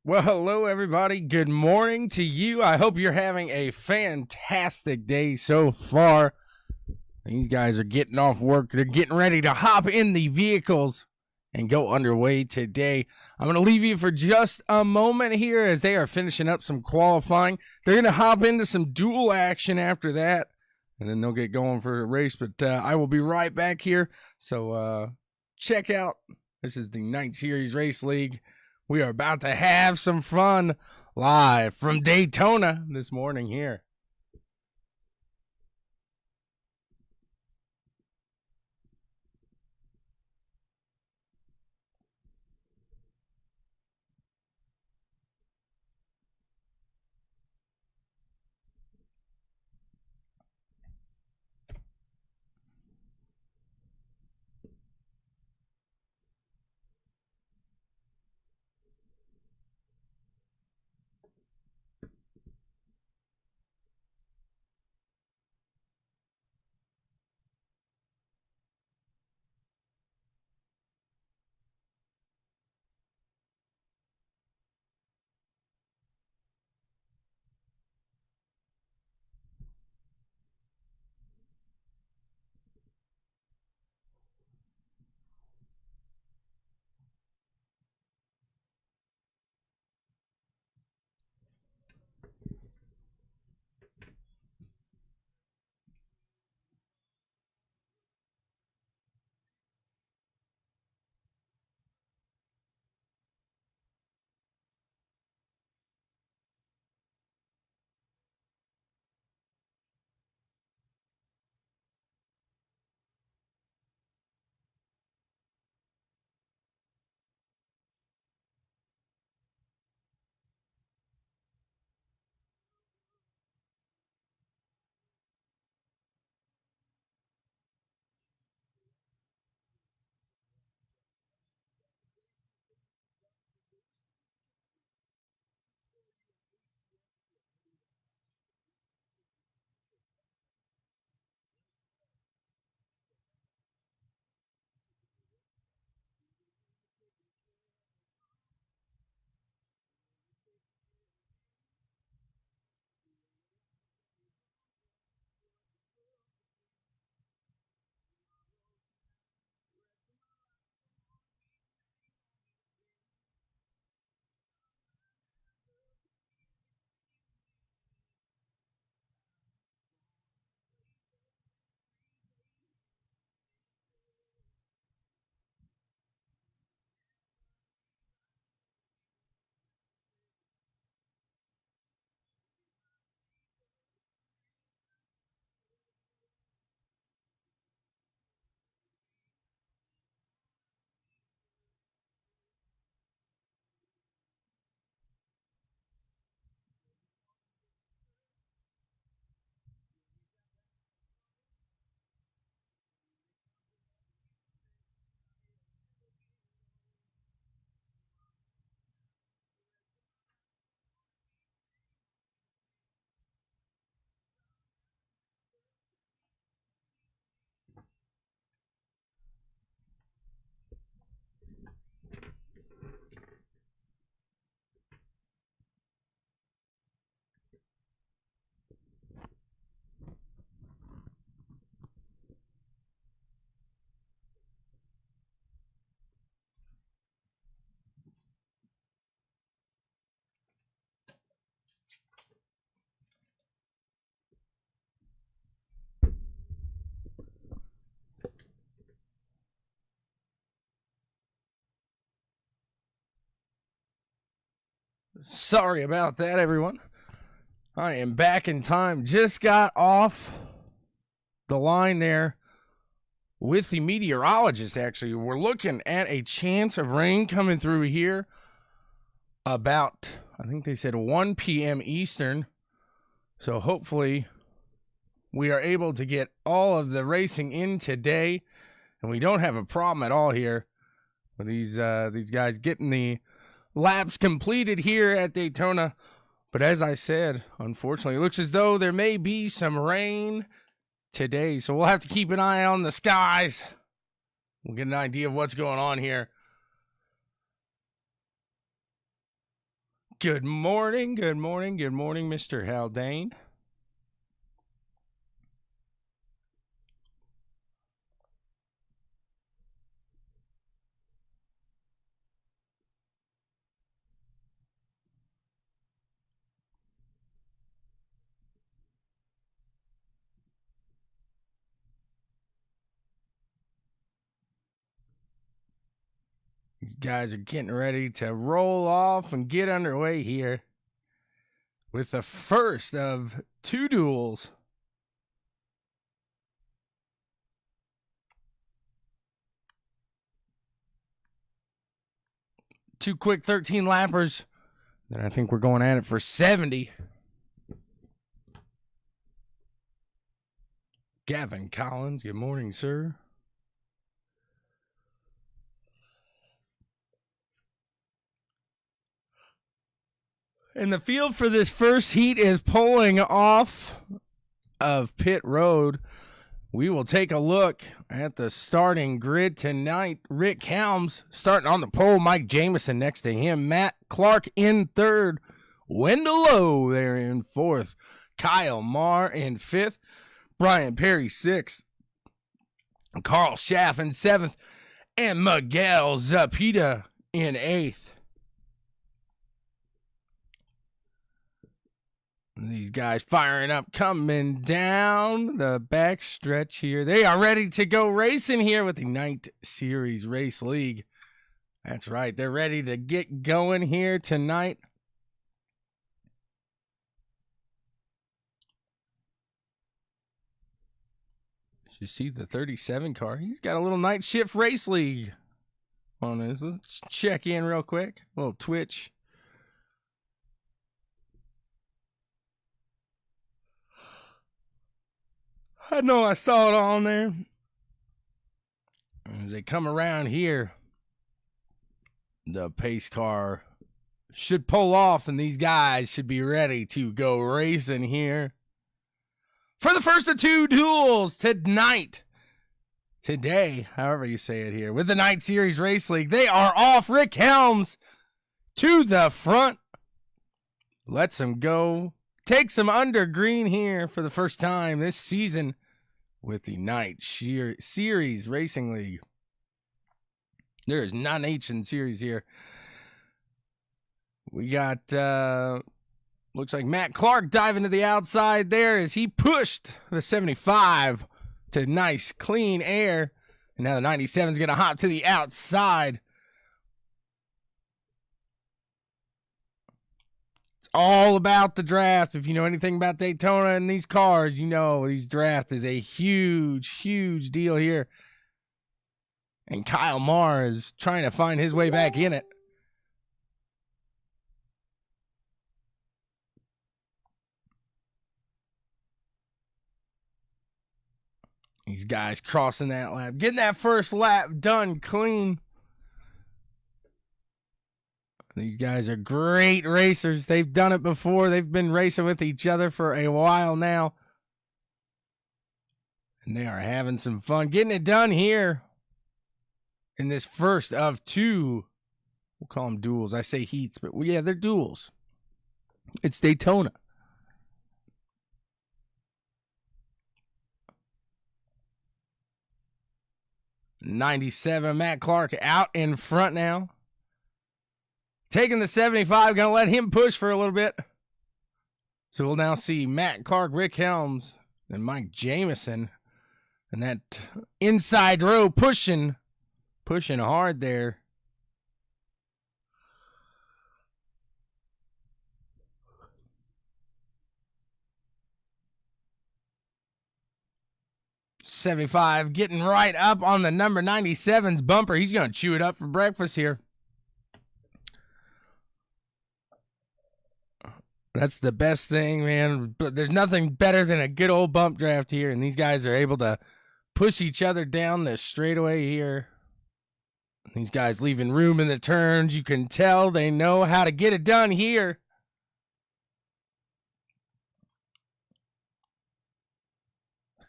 Well, hello, everybody. Good morning to you. I hope you're having a fantastic day so far. These guys are getting off work. They're getting ready to hop in the vehicles and go underway today. I'm going to leave you for just a moment here as they are finishing up some qualifying. They're going to hop into some dual action after that, and then they'll get going for a race. But I will be right back here. So check out. This is the Night Series Race League. We are about to have some fun live from Daytona this morning here. Sorry about that, everyone. I am back in time. Just got off the line there with the meteorologist, actually. We're looking at a chance of rain coming through here about, I think they said 1 p.m. Eastern. So hopefully we are able to get all of the racing in today, and we don't have a problem at all here with these guys getting the laps completed here at Daytona. But as I said, unfortunately, it looks as though there may be some rain today. So we'll have to keep an eye on the skies. We'll get an idea of what's going on here. Good morning, Mr. Haldane. These guys are getting ready to roll off and get underway here with the first of two duels. Two quick 13 lappers. Then I think we're going at it for 70. Gavin Collins, good morning, sir. And the field for this first heat is pulling off of pit road. We will take a look at the starting grid tonight. Rick Helms starting on the pole. Mike Jamison next to him. Matt Clark in third. Wendell Lowe there in fourth. Kyle Marr in fifth. Brian Perry sixth. Carl Schaff in seventh. And Miguel Zapita in eighth. These guys firing up, coming down the back stretch here. They are ready to go racing here with the Night Series Race League. That's right. They're ready to get going here tonight. You see the 37 car. He's got a little Night Shift Race League on this. Let's check in real quick. A little Twitch. I know I saw it on there. As they come around here, the pace car should pull off, and these guys should be ready to go racing here for the first of two duels tonight. Today, however you say it here, with the Night Series Race League. They are off. Rick Helms to the front. Lets him go. Takes him under green here for the first time this season with the Night Series Racing League. There is not an H in series here. We got, looks like Matt Clark diving to the outside there as he pushed the 75 to nice, clean air. And now the 97 is going to hop to the outside. All about the draft. If you know anything about Daytona and these cars, you know these draft is a huge deal here. And Kyle Marr is trying to find his way back in it. These guys crossing that lap, getting that first lap done clean. These guys are great racers. They've done it before. They've been racing with each other for a while now. And they are having some fun getting it done here in this first of two. We'll call them duels. I say heats, but yeah, they're duels. It's Daytona. '97, Matt Clark out in front now. Taking the 75, going to let him push for a little bit. So we'll now see Matt Clark, Rick Helms, and Mike Jamison. And that inside row pushing hard there. '75 getting right up on the number 97's bumper. He's going to chew it up for breakfast here. That's the best thing, man. But there's nothing better than a good old bump draft here. And these guys are able to push each other down the straightaway here. These guys leaving room in the turns. You can tell they know how to get it done here.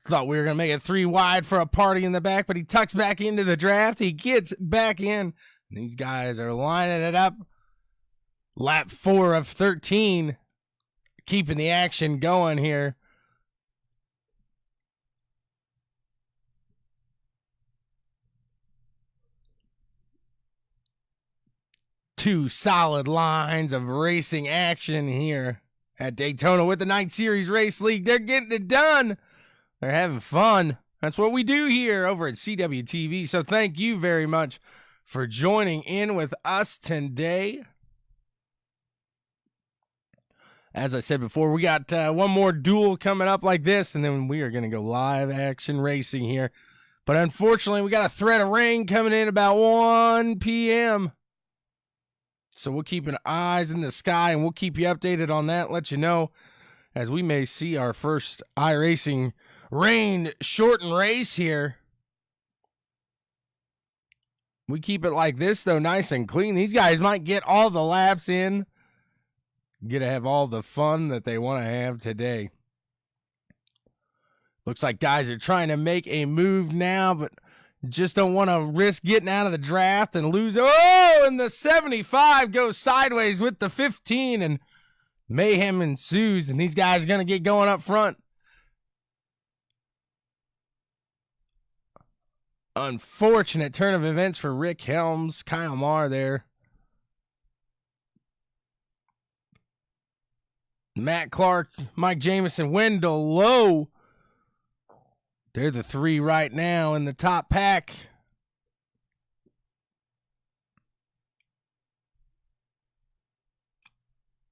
Thought we were going to make it 3 wide for a party in the back, but he tucks back into the draft. He gets back in. These guys are lining it up. Lap 4 of 13. Keeping the action going here. Two solid lines of racing action here at Daytona with the Night Series Race League. They're getting it done. They're having fun. That's what we do here over at CWTV. So thank you very much for joining in with us today. As I said before, we got one more duel coming up like this, and then we are going to go live action racing here. But unfortunately, we got a threat of rain coming in about 1 p.m. So we'll keep an eyes in the sky, and we'll keep you updated on that, let you know, as we may see our first iRacing rain shortened race here. We keep it like this, though, nice and clean. These guys might get all the laps in, get to have all the fun that they want to have today. Looks like guys are trying to make a move now, but just don't want to risk getting out of the draft and lose. Oh, and the 75 goes sideways with the 15, and mayhem ensues, and these guys are going to get going up front. Unfortunate turn of events for Rick Helms, Kyle Marr there. Matt Clark, Mike Jamison, Wendell Lowe. They're the three right now in the top pack.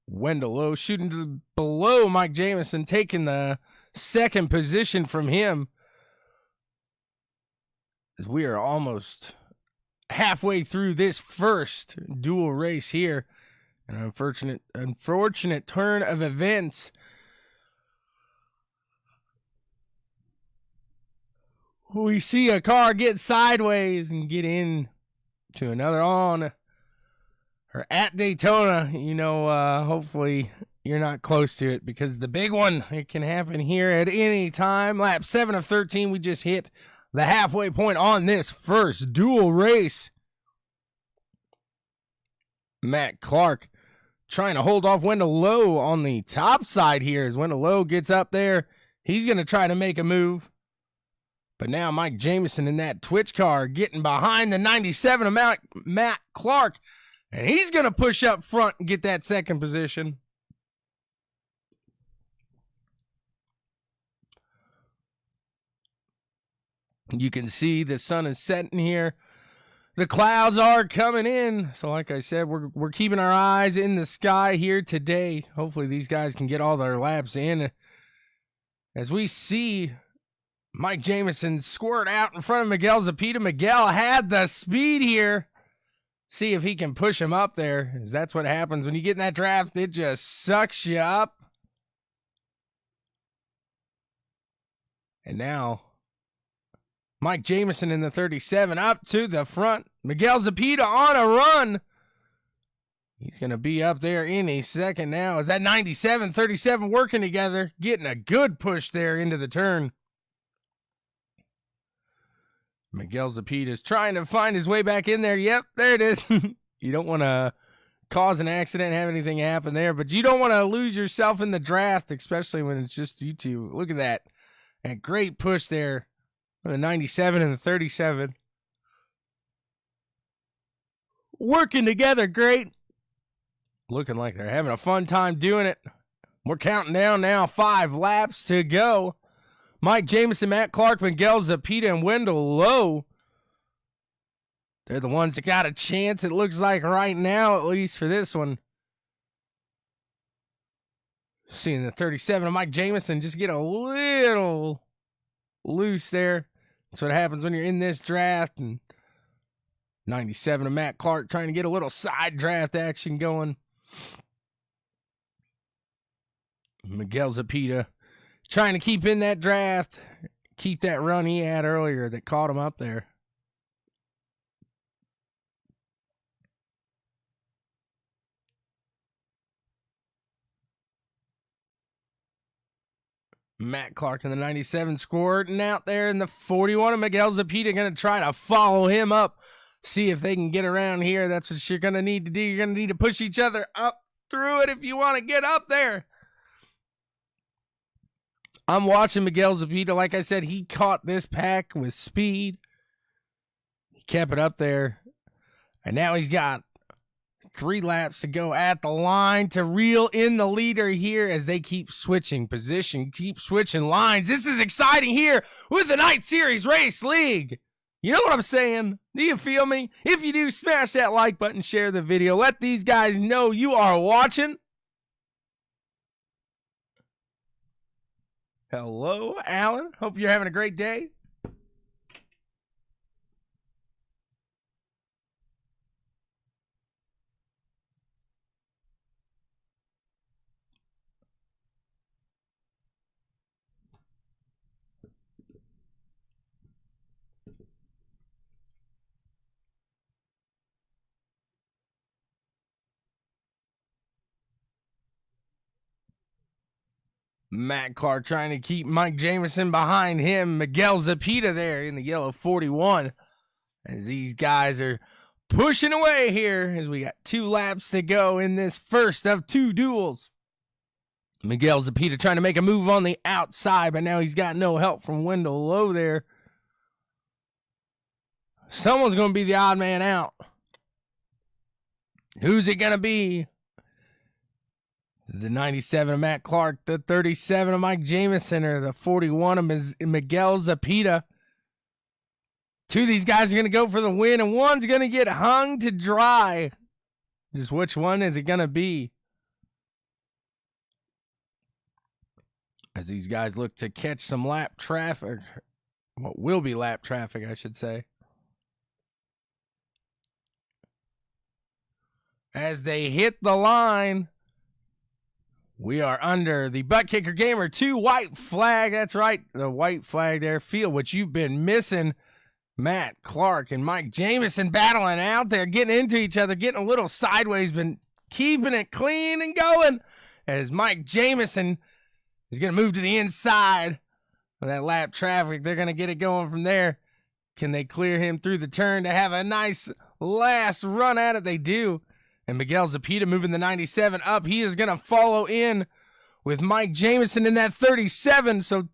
Wendell Lowe shooting below Mike Jamison, taking the second position from him. As we are almost halfway through this first dual race here. An unfortunate turn of events. We see a car get sideways and get in to another on or at Daytona. You know, hopefully you're not close to it, because the big one, it can happen here at any time. Lap 7 of 13, we just hit the halfway point on this first dual race. Matt Clark trying to hold off Wendell Lowe on the top side here. As Wendell Lowe gets up there, he's going to try to make a move. But now Mike Jamison in that Twitch car getting behind the 97 of Matt Clark. And he's going to push up front and get that second position. You can see the sun is setting here. The clouds are coming in. So like I said, we're keeping our eyes in the sky here today. Hopefully these guys can get all their laps in. As we see Mike Jamison squirt out in front of Miguel Zapita. Miguel had the speed here. See if he can push him up there. That's what happens when you get in that draft. It just sucks you up. And now Mike Jamison in the 37 up to the front. Miguel Zapita on a run. He's going to be up there in a second now. Is that 97, 37 working together, getting a good push there into the turn. Miguel Zapita is trying to find his way back in there. Yep, there it is. You don't want to cause an accident, have anything happen there, but you don't want to lose yourself in the draft, especially when it's just you two. Look at that. That great push there. The 97 and the 37. Working together great. Looking like they're having a fun time doing it. We're counting down now. 5 laps to go. Mike Jamison, Matt Clark, Miguel Zapita, and Wendell Lowe. They're the ones that got a chance, it looks like right now, at least for this one. Seeing the 37 of Mike Jamison just get a little loose there. That's what happens when you're in this draft. And 97 of Matt Clark trying to get a little side draft action going. Miguel Zapita trying to keep in that draft, keep that run he had earlier that caught him up there. Matt Clark in the 97 squirting out there in the 41 of Miguel Zapita, going to try to follow him up see if they can get around here. That's what you're going to need to do. You're going to need to push each other up through it if you want to get up there. I'm watching Miguel Zapita. Like I said, he caught this pack with speed. He kept it up there. And now he's got 3 laps to go at the line to reel in the leader here as they keep switching position, keep switching lines. This is exciting here with the Night Series Race League. You know what I'm saying? Do you feel me? If you do, smash that like button, share the video. Let these guys know you are watching. Hello, Alan. Hope you're having a great day. Matt Clark trying to keep Mike Jamison behind him. Miguel Zapita there in the yellow 41. As these guys are pushing away here as we got 2 laps to go in this first of 2 duels. Miguel Zapita trying to make a move on the outside, but now he's got no help from Wendell Lowe there. Someone's going to be the odd man out. Who's it going to be? The 97 of Matt Clark, the 37 of Mike Jamison, or the 41 of Miguel Zapita. 2 of these guys are going to go for the win, and one's going to get hung to dry. Just which one is it going to be? As these guys look to catch some lap traffic. What will be lap traffic, I should say. As they hit the line. We are under the Butt Kicker Gamer 2 white flag. That's right, the white flag there. Feel what you've been missing. Matt Clark and Mike Jamison battling out there, getting into each other, getting a little sideways, but keeping it clean and going. As Mike Jamison is going to move to the inside of that lap traffic. They're going to get it going from there. Can they clear him through the turn to have a nice last run at it? They do. And Miguel Zapita moving the 97 up. He is going to follow in with Mike Jamison in that 37. So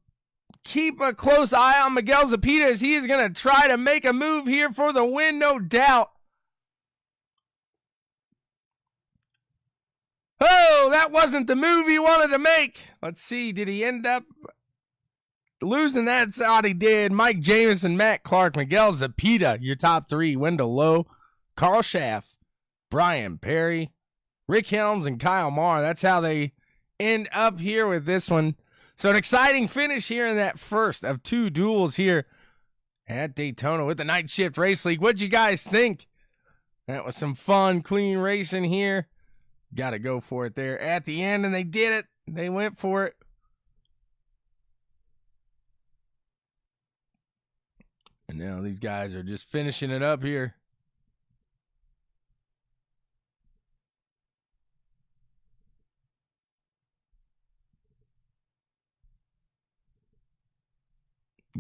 keep a close eye on Miguel Zapita as he is going to try to make a move here for the win, no doubt. Oh, that wasn't the move he wanted to make. Let's see. Did he end up losing? That's how he did. Mike Jamison, Matt Clark, Miguel Zapita, your top 3. Wendell Lowe, Carl Schaff, Brian Perry, Rick Helms, and Kyle Marr. That's how they end up here with this one. So an exciting finish here in that first of 2 duels here at Daytona with the Night Shift Race League. What'd you guys think? That was some fun, clean racing here. Got to go for it there at the end, and they did it. They went for it. And now these guys are just finishing it up here.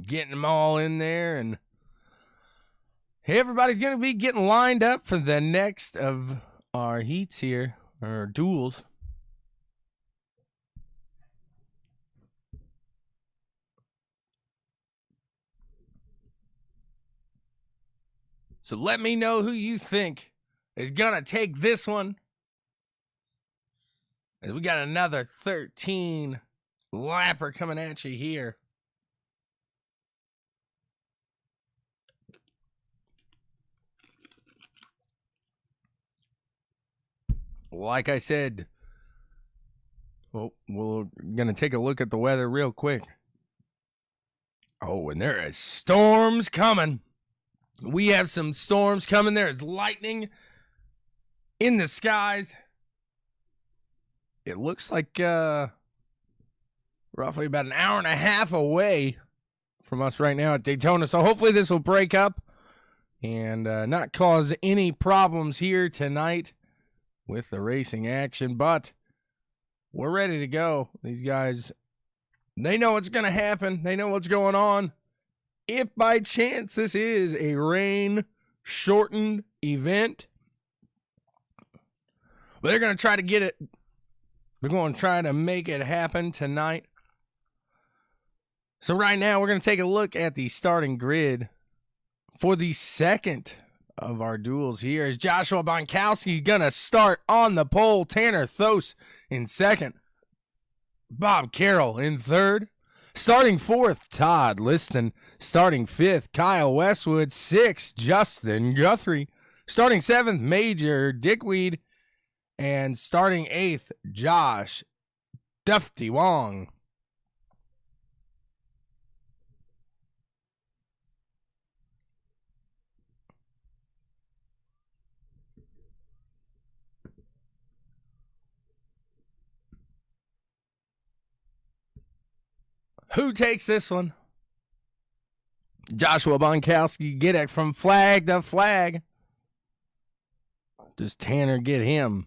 Getting them all in there, and everybody's going to be getting lined up for the next of our heats here, or duels. So let me know who you think is going to take this one, as we got another 13 lapper coming at you here. Like I said, well, we're going to take a look at the weather real quick. Oh, and there is storms coming. We have some storms coming. There is lightning in the skies. It looks like roughly about an hour and a half away from us right now at Daytona. So hopefully this will break up and not cause any problems here tonight with the racing action, but we're ready to go. These guys, they know what's going to happen. They know what's going on. If by chance this is a rain shortened event. But they're going to try to get it. We're going to try to make it happen tonight. So right now, we're going to take a look at the starting grid for the second of our duels here. Is Joshua Bonkowski going to start on the pole? Tanner Thos in second. Bob Carroll in third. Starting fourth, Todd Liston. Starting fifth, Kyle Westwood. Sixth, Justin Guthrie. Starting seventh, Major Dickweed. And starting eighth, Josh Dufty Wong. Who takes this one? Joshua Bonkowski get it from flag to flag. Does Tanner get him?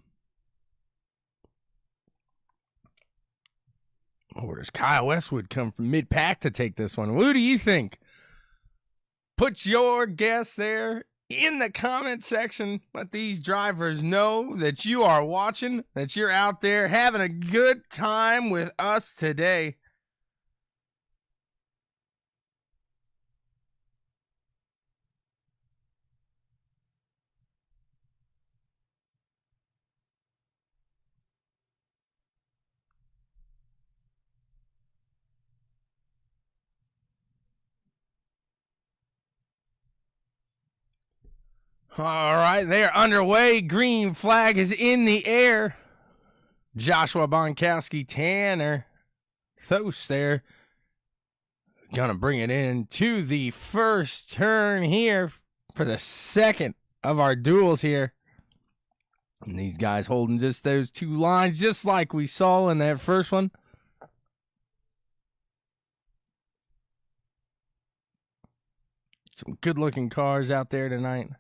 Or does Kyle Westwood come from mid-pack to take this one? Who do you think? Put your guess there in the comment section. Let these drivers know that you are watching, that you're out there having a good time with us today. All right, they're underway. Green flag is in the air. Joshua Bonkowski, Tanner Thos there. Gonna bring it in to the first turn here for the second of our duels here. And these guys holding just those two lines, just like we saw in that first one. Some good-looking cars out there tonight.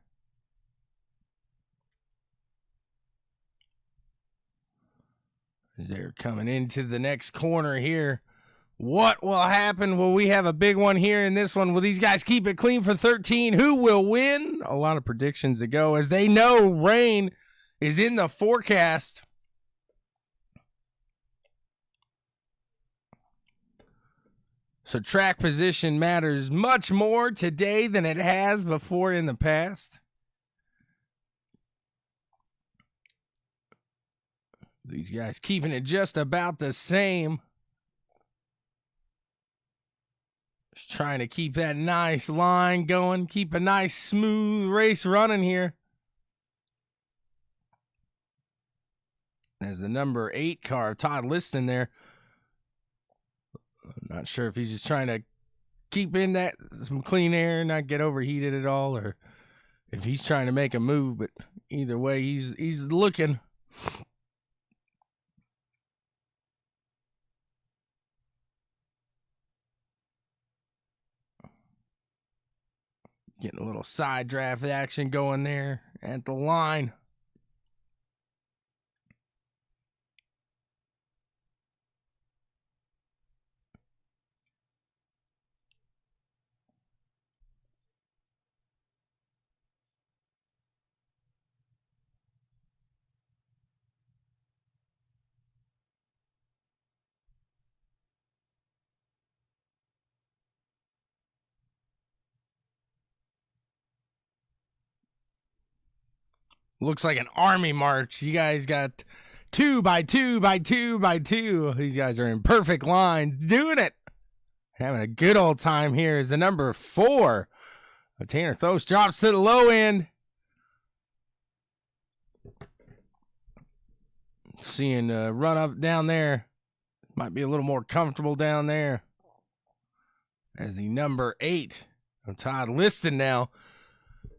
They're coming into the next corner here. What will happen? Will we have a big one here in this one? Will these guys keep it clean for 13? Who will win? A lot of predictions to go as they know rain is in the forecast. So track position matters much more today than it has before in the past. These guys keeping it just about the same. Just trying to keep that nice line going. Keep a nice smooth race running here. There's the number 8 car, Todd Liston there. I'm not sure if he's just trying to keep in that some clean air, not get overheated at all, or if he's trying to make a move. But either way, he's looking. Getting a little side draft action going there at the line. Looks like an army march. You guys got 2 by 2 by 2 by 2. These guys are in perfect lines, doing it. Having a good old time here is the number 4. Tanner Thos drops to the low end. Seeing run up down there. Might be a little more comfortable down there. As the number 8 of Todd Liston now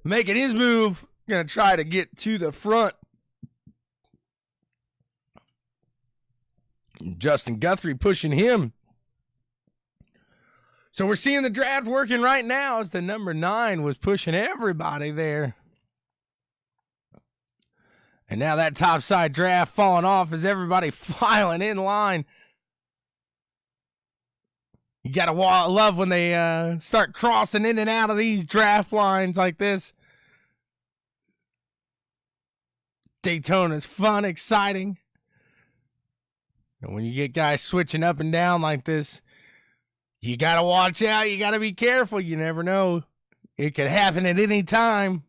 making his move. Going to try to get to the front. Justin Guthrie pushing him. So we're seeing the draft working right now as the number 9 was pushing everybody there. And now that topside draft falling off as everybody filing in line. You got to love when they start crossing in and out of these draft lines like this. Daytona's fun, exciting. And when you get guys switching up and down like this, you got to watch out. You got to be careful. You never know. It could happen at any time.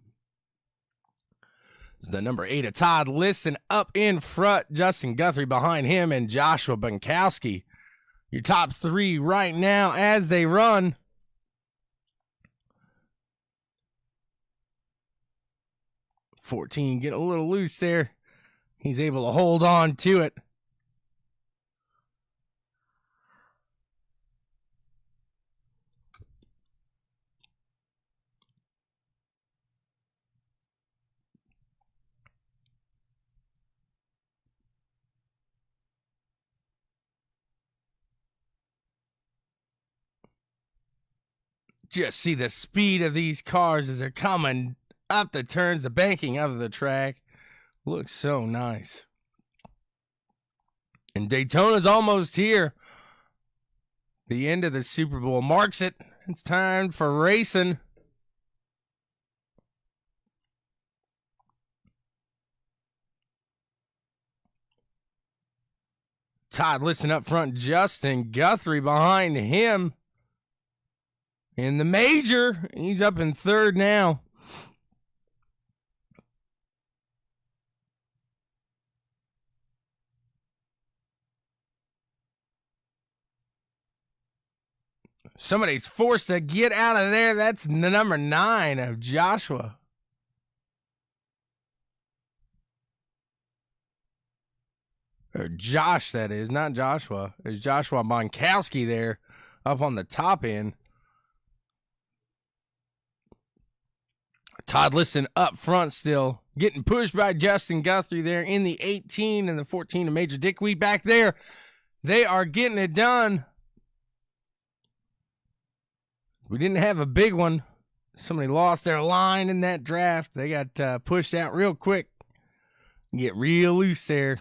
It's the number 8 of Todd Liston up in front. Justin Guthrie behind him and Joshua Bunkowski. Your top 3 right now as they run. $14 get a little loose there. He's able to hold on to it. Just see the speed of these cars as they're coming up the turns, the banking of the track. Looks so nice. And Daytona's almost here. The end of the Super Bowl marks it. It's time for racing. Todd Liston up front, Justin Guthrie behind him. In the major, he's up in third now. Somebody's forced to get out of there. That's the number 9 of Joshua. Or Josh, that is, not Joshua. There's Joshua Bonkowski there up on the top end. Todd Liston up front still. Getting pushed by Justin Guthrie there in the 18 and the 14 of Major Dickweed back there. They are getting it done. We didn't have a big one. Somebody lost their line in that draft. They got pushed out real quick. Get real loose there.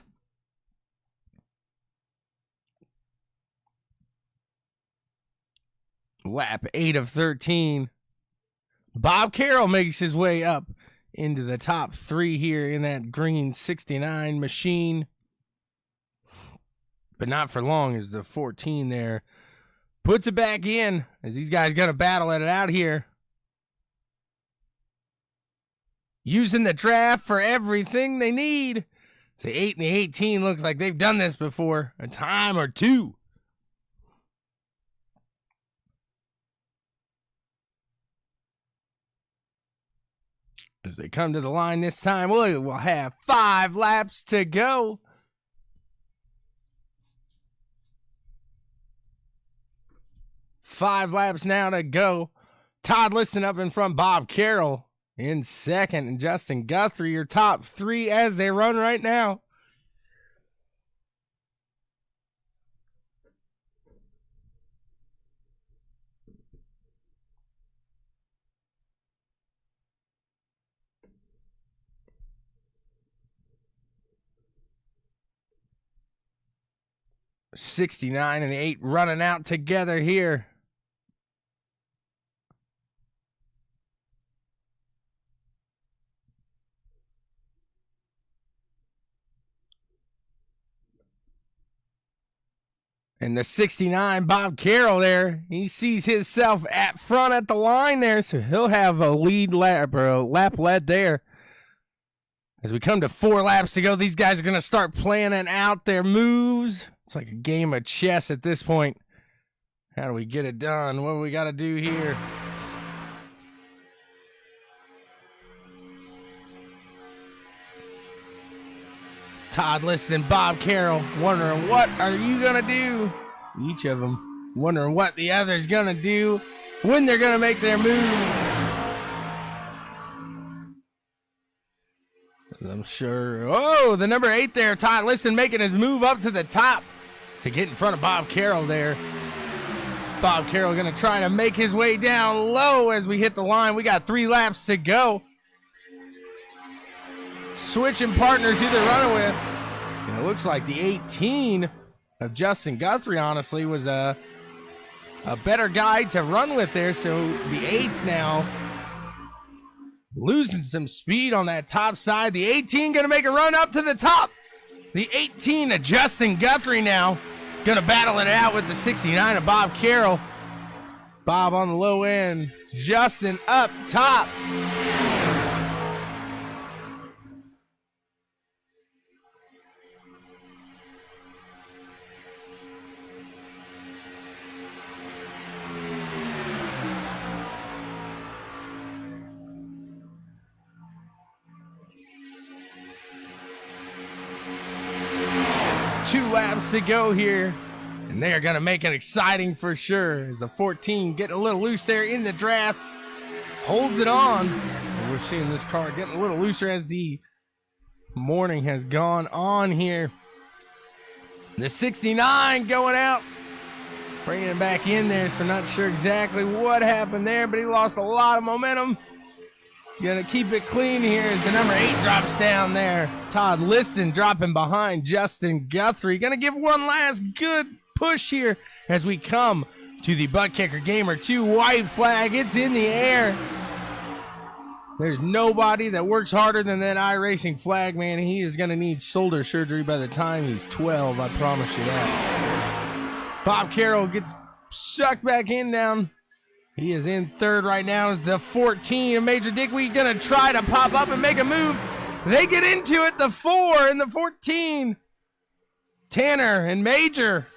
Lap 8 of 13. Bob Carroll makes his way up into the top 3 here in that green 69 machine. But not for long as the 14 there puts it back in as these guys got to battle it out here. Using the draft for everything they need. The 8 and the 18 looks like they've done this before a time or two. As they come to the line this time, we'll have 5 laps to go. Five laps now to go. Todd Liston up in front, Bob Carroll in second, and Justin Guthrie, your top 3 as they run right now. $69 and the 8 running out together here. And the 69, Bob Carroll there, he sees himself at front at the line there, so he'll have a lead lap or a lap led there. As we come to 4 laps to go, these guys are going to start planning out their moves. It's like a game of chess at this point. How do we get it done? What do we got to do here? Todd Liston, Bob Carroll, wondering what are you going to do? Each of them wondering what the other's going to do, when they're going to make their move. I'm sure. Oh, the number 8 there, Todd Liston making his move up to the top to get in front of Bob Carroll there. Bob Carroll going to try to make his way down low as we hit the line. We got 3 laps to go. Switching partners who they're running with. And it looks like the 18 of Justin Guthrie, honestly, was a better guy to run with there. So the 8 now losing some speed on that top side. The 18 going to make a run up to the top. The 18 of Justin Guthrie now going to battle it out with the 69 of Bob Carroll. Bob on the low end, Justin up top. Two laps to go here, and they're going to make it exciting for sure as the 14 getting a little loose there in the draft, holds it on. And we're seeing this car getting a little looser as the morning has gone on here. The 69 going out, bringing it back in there, so not sure exactly what happened there, but he lost a lot of momentum. Gonna keep it clean here as the number 8 drops down there. Todd Liston dropping behind Justin Guthrie. Gonna give one last good push here as we come to the Butt Kicker Gamer 2 white flag. It's in the air. There's nobody that works harder than that iRacing flag, man. He is gonna need shoulder surgery by the time he's 12, I promise you that. Bob Carroll gets sucked back in down. He is in third right now as the 14 of Major Dickweed going to try to pop up and make a move. They get into it, the 4 and the 14. Tanner and Major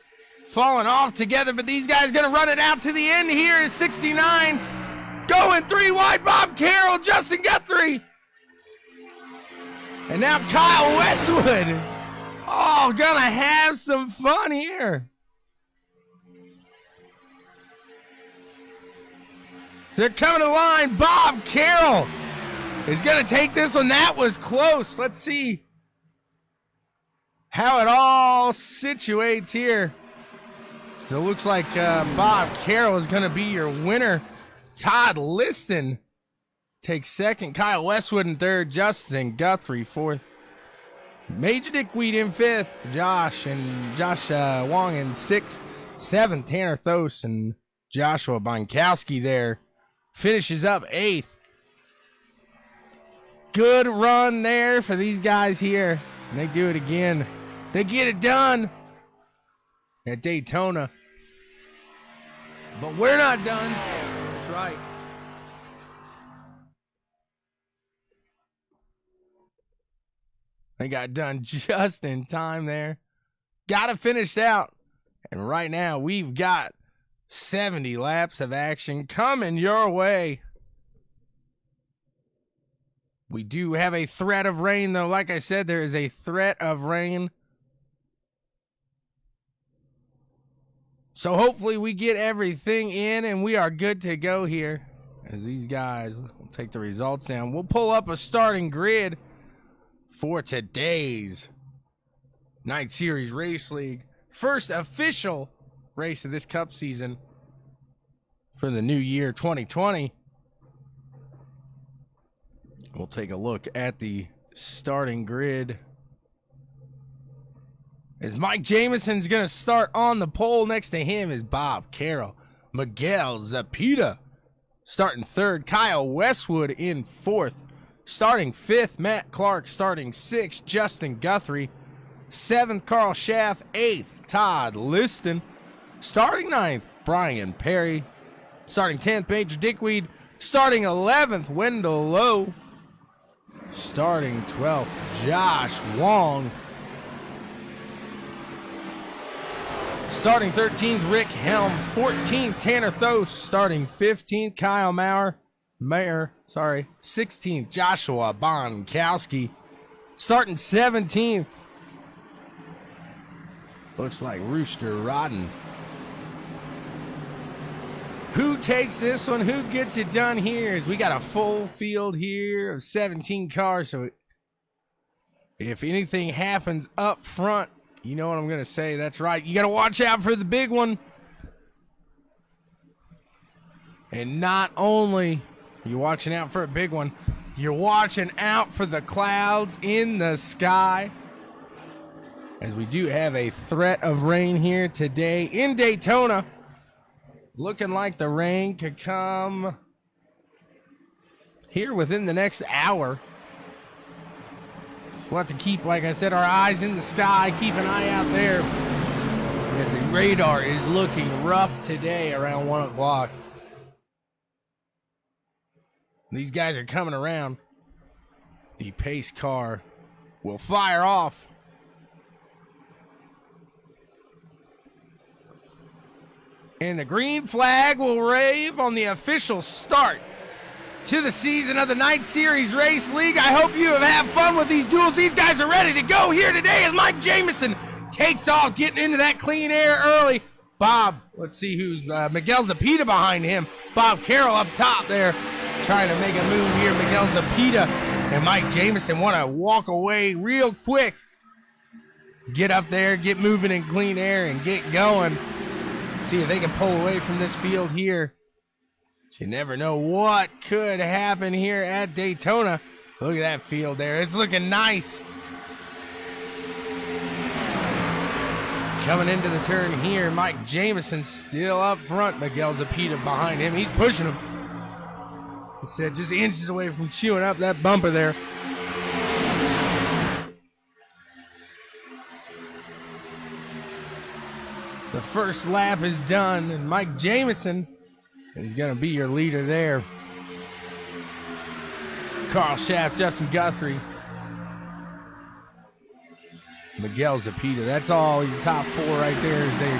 falling off together, but these guys going to run it out to the end here is 69. Going 3 wide, Bob Carroll, Justin Guthrie. And now Kyle Westwood. Oh, going to have some fun here. They're coming to the line. Bob Carroll is going to take this one. That was close. Let's see how it all situates here. So it looks like Bob Carroll is going to be your winner. Todd Liston takes second. Kyle Westwood in third. Justin Guthrie fourth. Major Dickweed in fifth. Josh Wong in sixth. Seventh, Tanner Thos and Joshua Bonkowski there. Finishes up eighth. Good run there for these guys here. And they do it again. They get it done at Daytona. But we're not done. That's right. They got done just in time there. Got it finished out. And right now we've got 70 laps of action coming your way. We do have a threat of rain, though. Like I said, there is a threat of rain. So hopefully we get everything in and we are good to go here. As these guys will take the results down. We'll pull up a starting grid for today's Night Series Race League. First official race of this Cup season for the new year 2020. We'll take a look at the starting grid as Mike Jamison's going to start on the pole. Next to him is Bob Carroll. Miguel Zapita starting third. Kyle Westwood in fourth. Starting fifth, Matt Clark. Starting sixth, Justin Guthrie. Seventh, Carl Schaff. Eighth, Todd Liston. Starting ninth, Brian Perry. Starting 10th, Major Dickweed. Starting 11th, Wendell Lowe. Starting 12th, Josh Wong. Starting 13th, Rick Helm. 14th, Tanner Thos. Starting 15th, Kyle Mayer. 16th, Joshua Bonkowski. Starting 17th, looks like Rooster Rodden. Who takes this one? Who gets it done here? As we got a full field here of 17 cars. So if anything happens up front, you know what I'm going to say. That's right. You got to watch out for the big one. And not only are you watching out for a big one, you're watching out for the clouds in the sky. As we do have a threat of rain here today in Daytona. Looking like the rain could come here within the next hour. We'll have to keep, like I said, our eyes in the sky. Keep an eye out there, as the radar is looking rough today around 1 o'clock. These guys are coming around. The pace car will fire off. And the green flag will wave on the official start to the season of the Night Series Race League. I hope you have had fun with these duels. These guys are ready to go here today as Mike Jamison takes off, getting into that clean air early. Bob, let's see who's Miguel Zapita behind him. Bob Carroll up top there, trying to make a move here. Miguel Zapita and Mike Jamison want to walk away real quick. Get up there, get moving in clean air, and get going. See if they can pull away from this field here. You never know what could happen here at Daytona. Look at that field there. It's looking nice. Coming into the turn here, Mike Jamison still up front. Miguel Zapita behind him. He's pushing him. He said just inches away from chewing up that bumper there. The first lap is done, and Mike Jamison is going to be your leader there. Carl Schaff, Justin Guthrie, Miguel Zapita. That's all your top four right there as they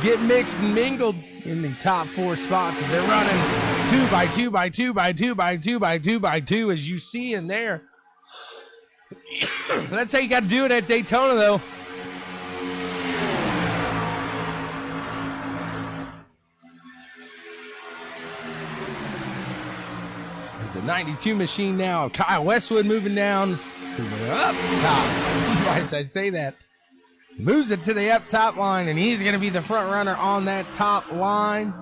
get mixed and mingled in the top four spots as they're running 2 by 2 by 2 by 2 by 2 by 2 by 2, as you see in there. That's how you got to do it at Daytona, though. The 92 machine now. Kyle Westwood moving down to the up top. Why did I say that? Moves it to the up top line, and he's going to be the front runner on that top line.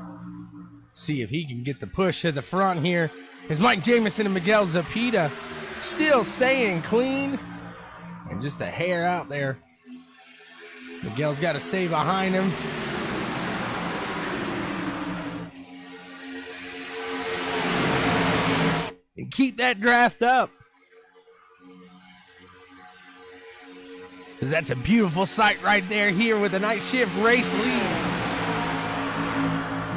See if he can get the push to the front here. There's Mike Jamison and Miguel Zapita still staying clean, and just a hair out there. Miguel's got to stay behind him. And keep that draft up, because that's a beautiful sight right there here with the Night Shift Race League.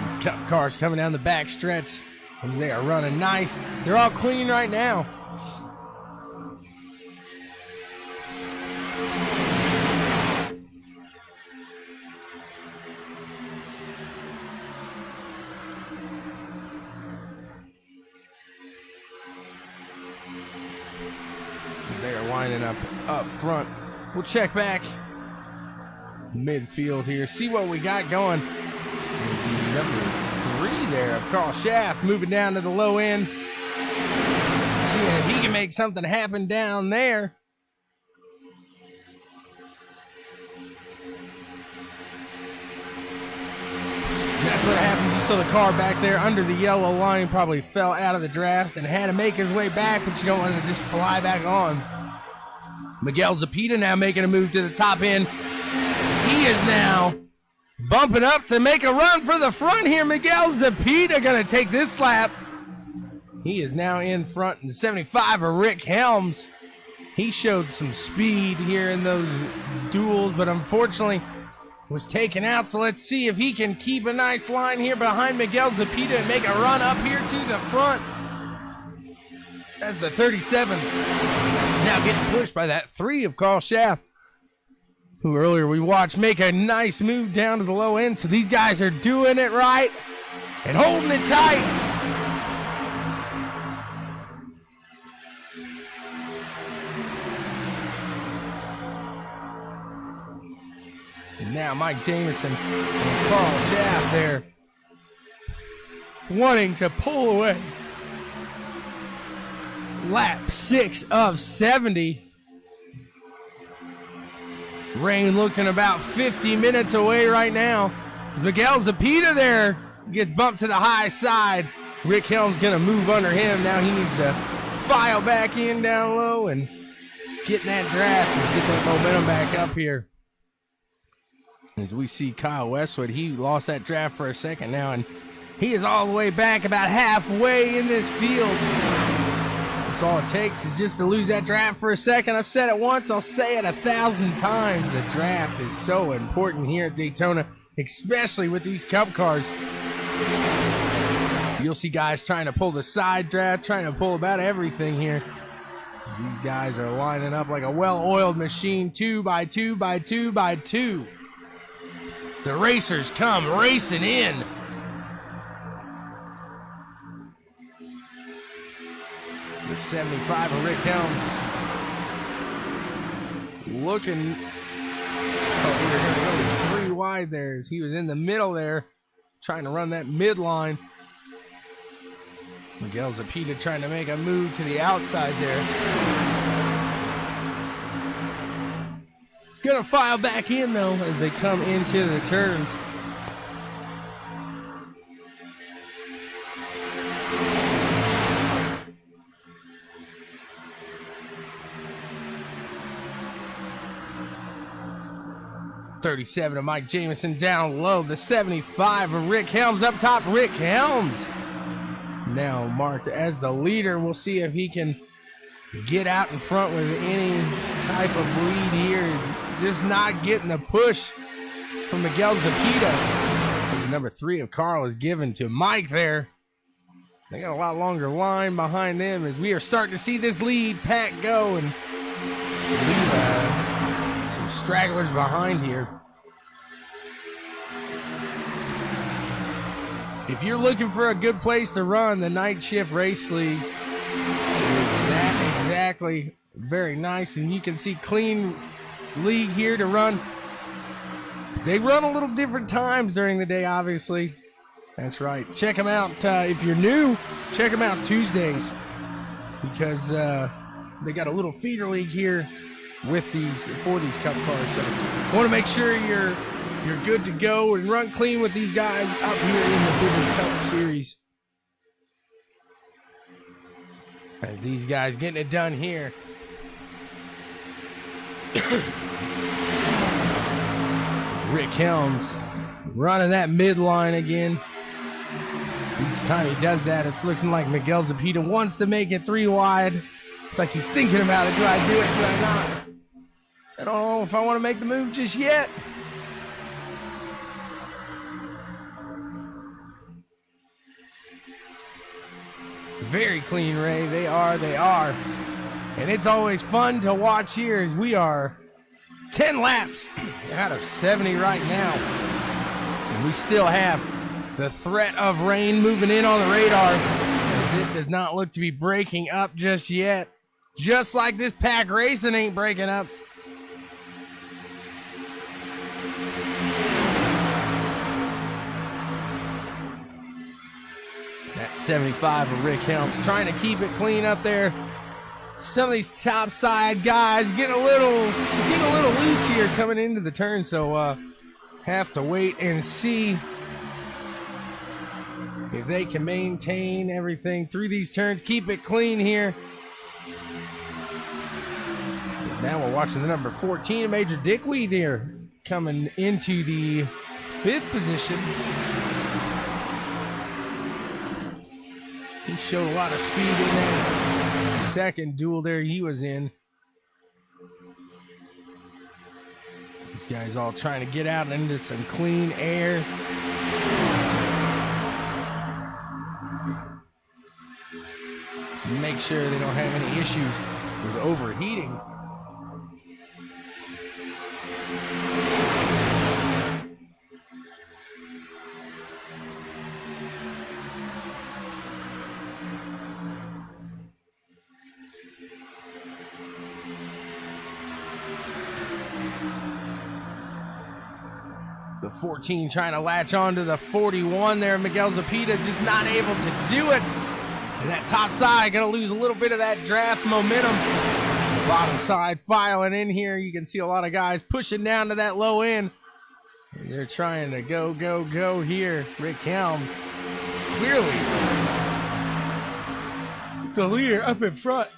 These cup cars coming down the back stretch, and they are running nice. They're all clean right now. They are winding up front. We'll check back midfield here, see what we got going. Number 3 there of Carl Schaff moving down to the low end. Seeing if he can make something happen down there. That's what happened. You saw the car back there under the yellow line, probably fell out of the draft and had to make his way back, but you don't want to just fly back on. Miguel Zapita now making a move to the top end. He is now bumping up to make a run for the front here. Miguel Zapita going to take this lap. He is now in front in 75 of Rick Helms. He showed some speed here in those duels, but unfortunately was taken out. So let's see if he can keep a nice line here behind Miguel Zapita and make a run up here to the front. That's the 37. Now getting pushed by that 3 of Carl Schaff, who earlier we watched make a nice move down to the low end. So these guys are doing it right and holding it tight. And now Mike Jamison and Carl Schaff there wanting to pull away. Lap 6 of 70. Rain looking about 50 minutes away right now. Miguel Zapita there gets bumped to the high side. Rick Helm's going to move under him. Now he needs to file back in down low and get in that draft and get that momentum back up here. As we see Kyle Westwood, he lost that draft for a second now, and he is all the way back about halfway in this field. That's all it takes is just to lose that draft for a second. I've said it once, I'll say it 1,000 times. The draft is so important here at Daytona, especially with these Cup cars. You'll see guys trying to pull the side draft, trying to pull about everything here. These guys are lining up like a well-oiled machine, 2 by 2 by 2 by 2. The racers come racing in. The 75 of Rick Helms looking. Oh, we were going to go 3 wide there as he was in the middle there, trying to run that midline. Miguel Zapita trying to make a move to the outside there. Gonna file back in though as they come into the turns. .37 of Mike Jamison down low. The 75 of Rick Helms up top. Rick Helms now marked as the leader. We'll see if he can get out in front with any type of lead here. Just not getting the push from Miguel Zapita. The number 3 of Carl is given to Mike there. They got a lot longer line behind them as we are starting to see this lead pack go and leave some stragglers behind here. If you're looking for a good place to run, the Night Shift Race League is that exactly. Very nice, and you can see clean league here to run. They run a little different times during the day, obviously. That's right. Check them out. If you're new, check them out Tuesdays because they got a little feeder league here with for these Cup cars. So want to make sure you're good to go and run clean with these guys up here in the bigger Cup series. As these guys getting it done here. Rick Helms running that midline again. Each time he does that, it's looking like Miguel Zapita wants to make it 3 wide. It's like he's thinking about it. Do I do it? Do I not? I don't know if I want to make the move just yet. Very clean, Ray. They are. And it's always fun to watch here as we are 10 laps out of 70 right now. And we still have the threat of rain moving in on the radar as it does not look to be breaking up just yet. Just like this pack racing ain't breaking up. That 75 of Rick Helms trying to keep it clean up there. Some of these top side guys getting a little loose here coming into the turn, so have to wait and see if they can maintain everything through these turns, keep it clean here. Now we're watching the number 14, Major Dickweed here, coming into the 5th position. He showed a lot of speed in that second duel there he was in. These guys all trying to get out into some clean air. Make sure they don't have any issues with overheating. The 14 trying to latch on to the 41 there. Miguel Zapita just not able to do it. And that top side going to lose a little bit of that draft momentum. The bottom side filing in here. You can see a lot of guys pushing down to that low end. And they're trying to go here. Rick Helms clearly the leader up in front.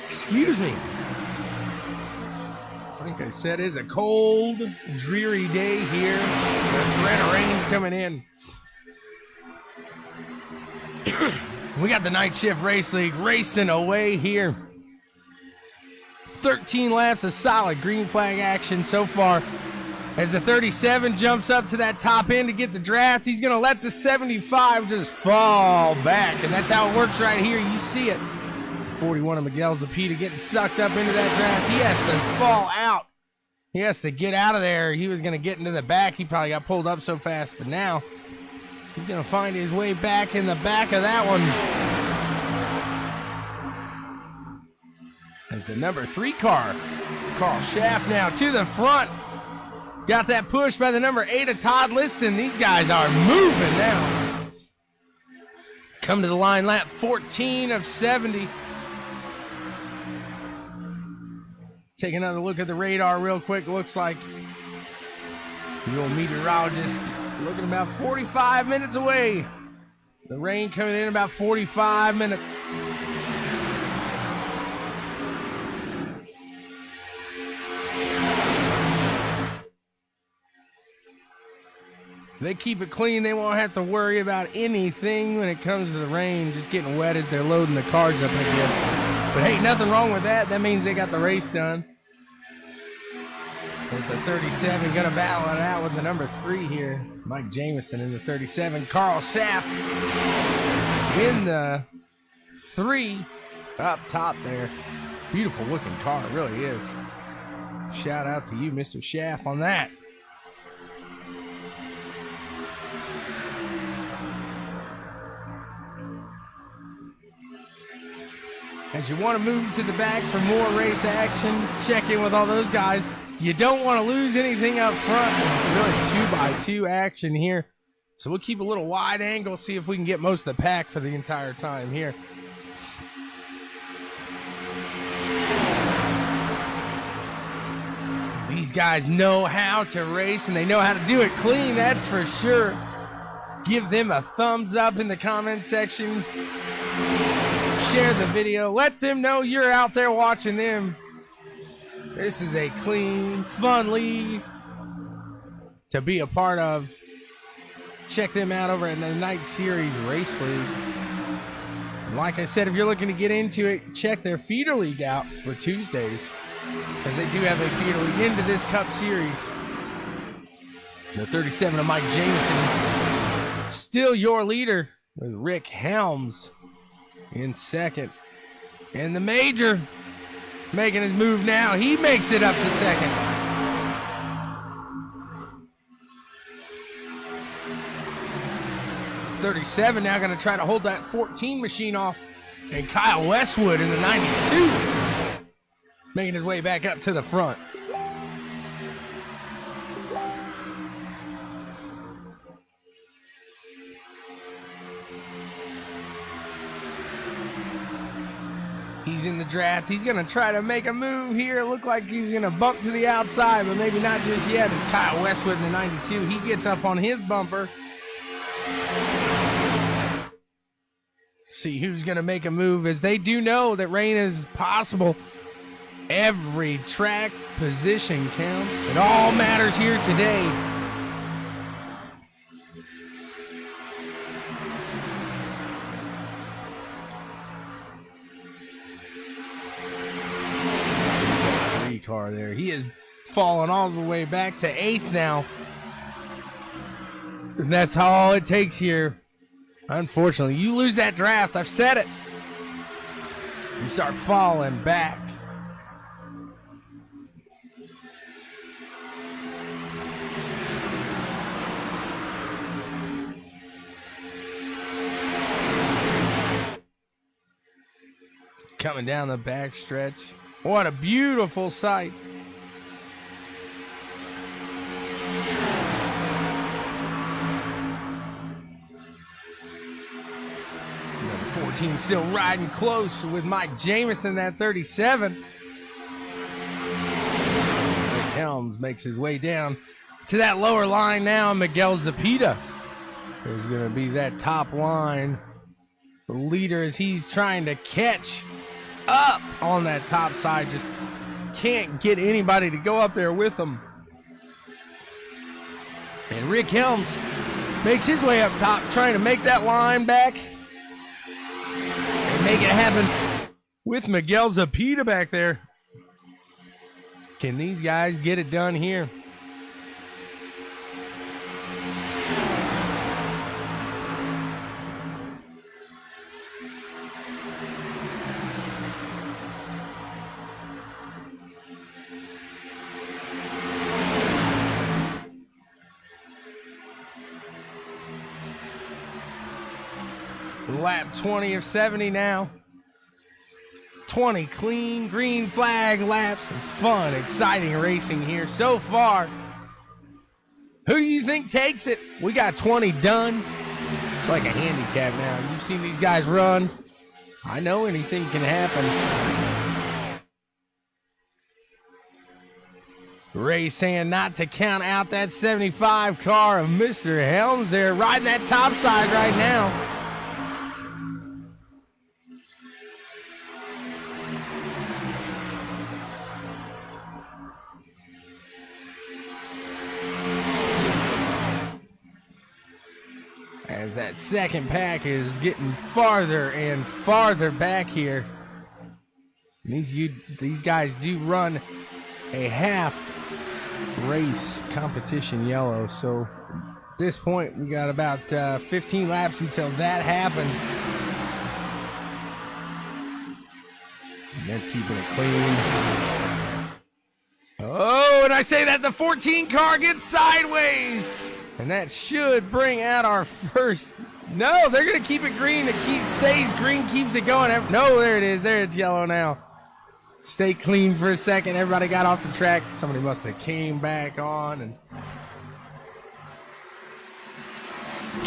Excuse me. Like I said, it's a cold, dreary day here. The threat of rain's coming in. We got the Night Shift Race League racing away here. 13 laps of solid green flag action so far. As the 37 jumps up to that top end to get the draft, he's going to let the 75 just fall back. And that's how it works right here. You see it. 41 of Miguel Zapita getting sucked up into that draft. He has to fall out. He has to get out of there. He was going to get into the back. He probably got pulled up so fast. But now he's going to find his way back in the back of that one. As the number 3 car, Carl Schaff now to the front. Got that push by the number 8 of Todd Liston. These guys are moving now. Come to the line, lap 14 of 70. Take another look at the radar real quick. Looks like the old meteorologist looking about 45 minutes away. The rain coming in about 45 minutes. They keep it clean. They won't have to worry about anything when it comes to the rain. Just getting wet as they're loading the cars up, I guess. But hey, nothing wrong with that. That means they got the race done. There's the 37 going to battle it out with the number 3 here. Mike Jamison in the 37. Carl Schaff in the 3 up top there. Beautiful looking car, it really is. Shout out to you, Mr. Schaff, on that. As you want to move to the back for more race action, check in with all those guys. You don't want to lose anything up front. Really 2x2 action here. So we'll keep a little wide angle, see if we can get most of the pack for the entire time here. These guys know how to race, and they know how to do it clean, that's for sure. Give them a thumbs up in the comment section. Share the video. Let them know you're out there watching them. This is a clean, fun league to be a part of. Check them out over in the Night Series Race League. And like I said, if you're looking to get into it, check their feeder league out for Tuesdays, because they do have a feeder league into this Cup Series. The 37 of Mike Jamison, still your leader, with Rick Helms in second. And the Major making his move now. He makes it up to second. .37 now going to try to hold that 14 machine off. And Kyle Westwood in the 92 making his way back up to the front. He's in the draft. He's going to try to make a move here. It looked like he's going to bump to the outside, but maybe not just yet. As Kyle Westwood in the 92, he gets up on his bumper. See who's going to make a move, as they do know that rain is possible. Every track position counts. It all matters here today. Car there. He is falling all the way back to 8th now. And that's all it takes here. Unfortunately, you lose that draft. I've said it. You start falling back. Coming down the back stretch. What a beautiful sight. Number 14 still riding close with Mike Jamison, that 37. Rick Helms makes his way down to that lower line now. Miguel Zapita is going to be that top line. The leader, as he's trying to catch up on that top side, just can't get anybody to go up there with him. And Rick Helms makes his way up top, trying to make that line back. make it happen with Miguel Zapita back there. Can these guys get it done here? Lap 20 of 70 now. 20 clean green flag laps and fun, exciting racing here so far. Who do you think takes it? We got 20 done. It's like a handicap now. You've seen these guys run. I know anything can happen. Ray saying not to count out that 75 car of Mr. Helms there, riding that top side right now. As that second pack is getting farther and farther back here. These guys do run a half race competition yellow, so at this point we got about 15 laps until that happens. And they're keeping it clean. Oh, and I say that the 14 car gets sideways. And that should bring out our first. No, they're going to keep it green. It stays green, keeps it going. No, there it is. There it's yellow now. Stay clean for a second. Everybody got off the track. Somebody must have came back on. And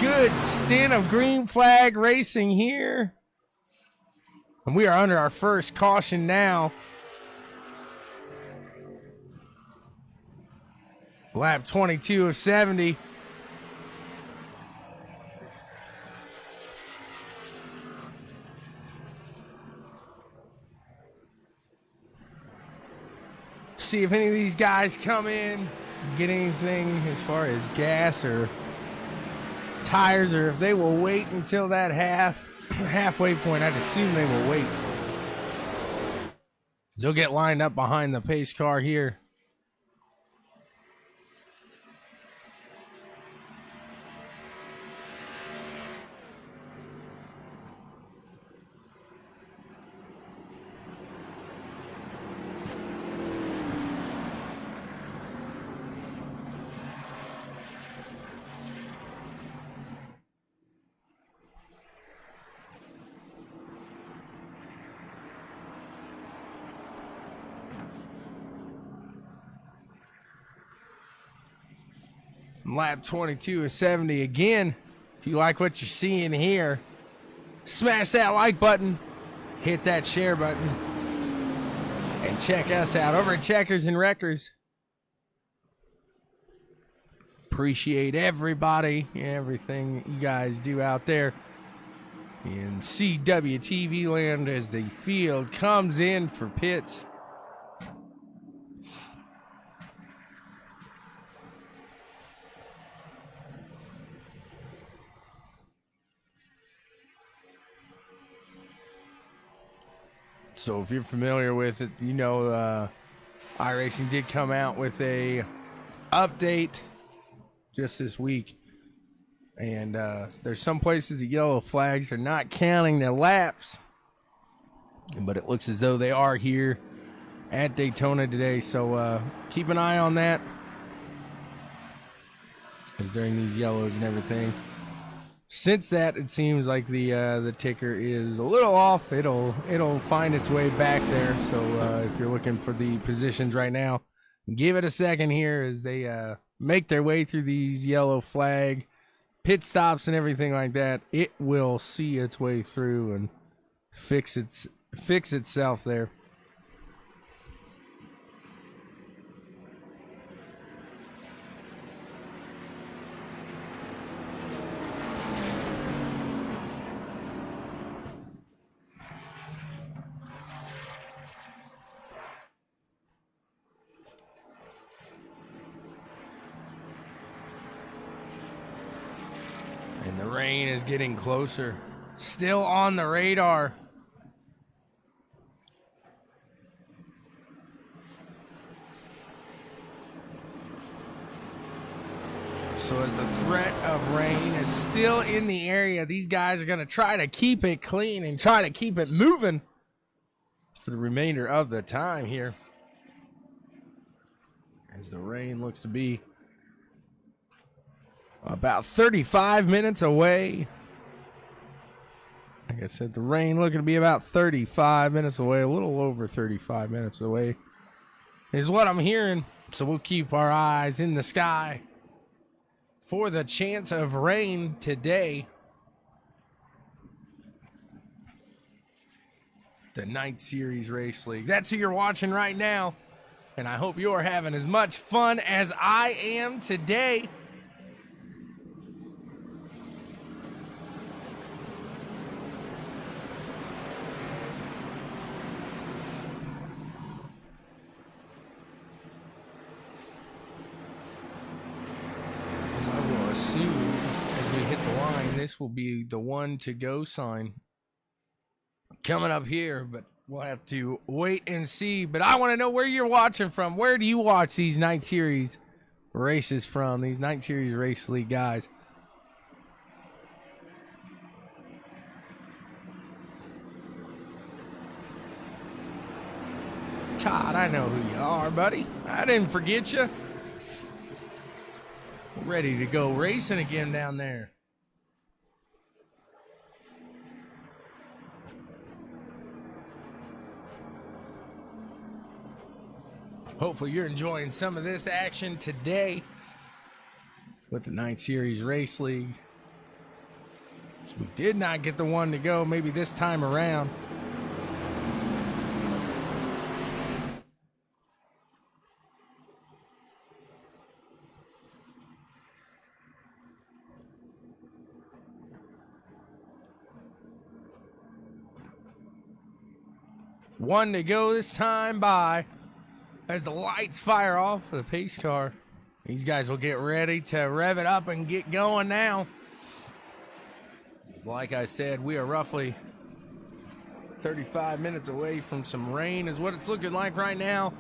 good stint of green flag racing here. And we are under our first caution now. Lap 22 of 70. See if any of these guys come in, get anything as far as gas or tires, or if they will wait until that halfway point. I'd assume they will wait. They'll get lined up behind the pace car here. Lap 22 of 70 again. If you like what you're seeing here, smash that like button, hit that share button, and check us out over at Checkers and Wreckers. Appreciate everybody and everything you guys do out there in CWTV land as the field comes in for pits. So if you're familiar with it, you know iRacing did come out with a update just this week. And there's some places the yellow flags are not counting the laps. But it looks as though they are here at Daytona today. So keep an eye on that. Because during these yellows and everything. Since that, it seems like the ticker is a little off. It'll find its way back there. So if you're looking for the positions right now, give it a second here as they make their way through these yellow flag pit stops and everything like that. It will see its way through and fix itself there. And the rain is getting closer. Still on the radar. So as the threat of rain is still in the area, these guys are going to try to keep it clean and try to keep it moving for the remainder of the time here. As the rain looks to be about 35 minutes away. Like I said, the rain looking to be about 35 minutes away, a little over 35 minutes away is what I'm hearing. So we'll keep our eyes in the sky for the chance of rain today. The Night Series Race League. That's who you're watching right now. And I hope you're having as much fun as I am today. This will be the one to go sign coming up here, but we'll have to wait and see. But I want to know where you're watching from. Where do you watch these Night Series races from? These Night Series Race League guys. Todd, I know who you are, buddy. I didn't forget you. Ready to go racing again down there. Hopefully you're enjoying some of this action today with the Night Series Race League. So we did not get the one to go maybe this time around. One to go this time by. As the lights fire off for the pace car, these guys will get ready to rev it up and get going now. Like I said, we are roughly 35 minutes away from some rain is what it's looking like right now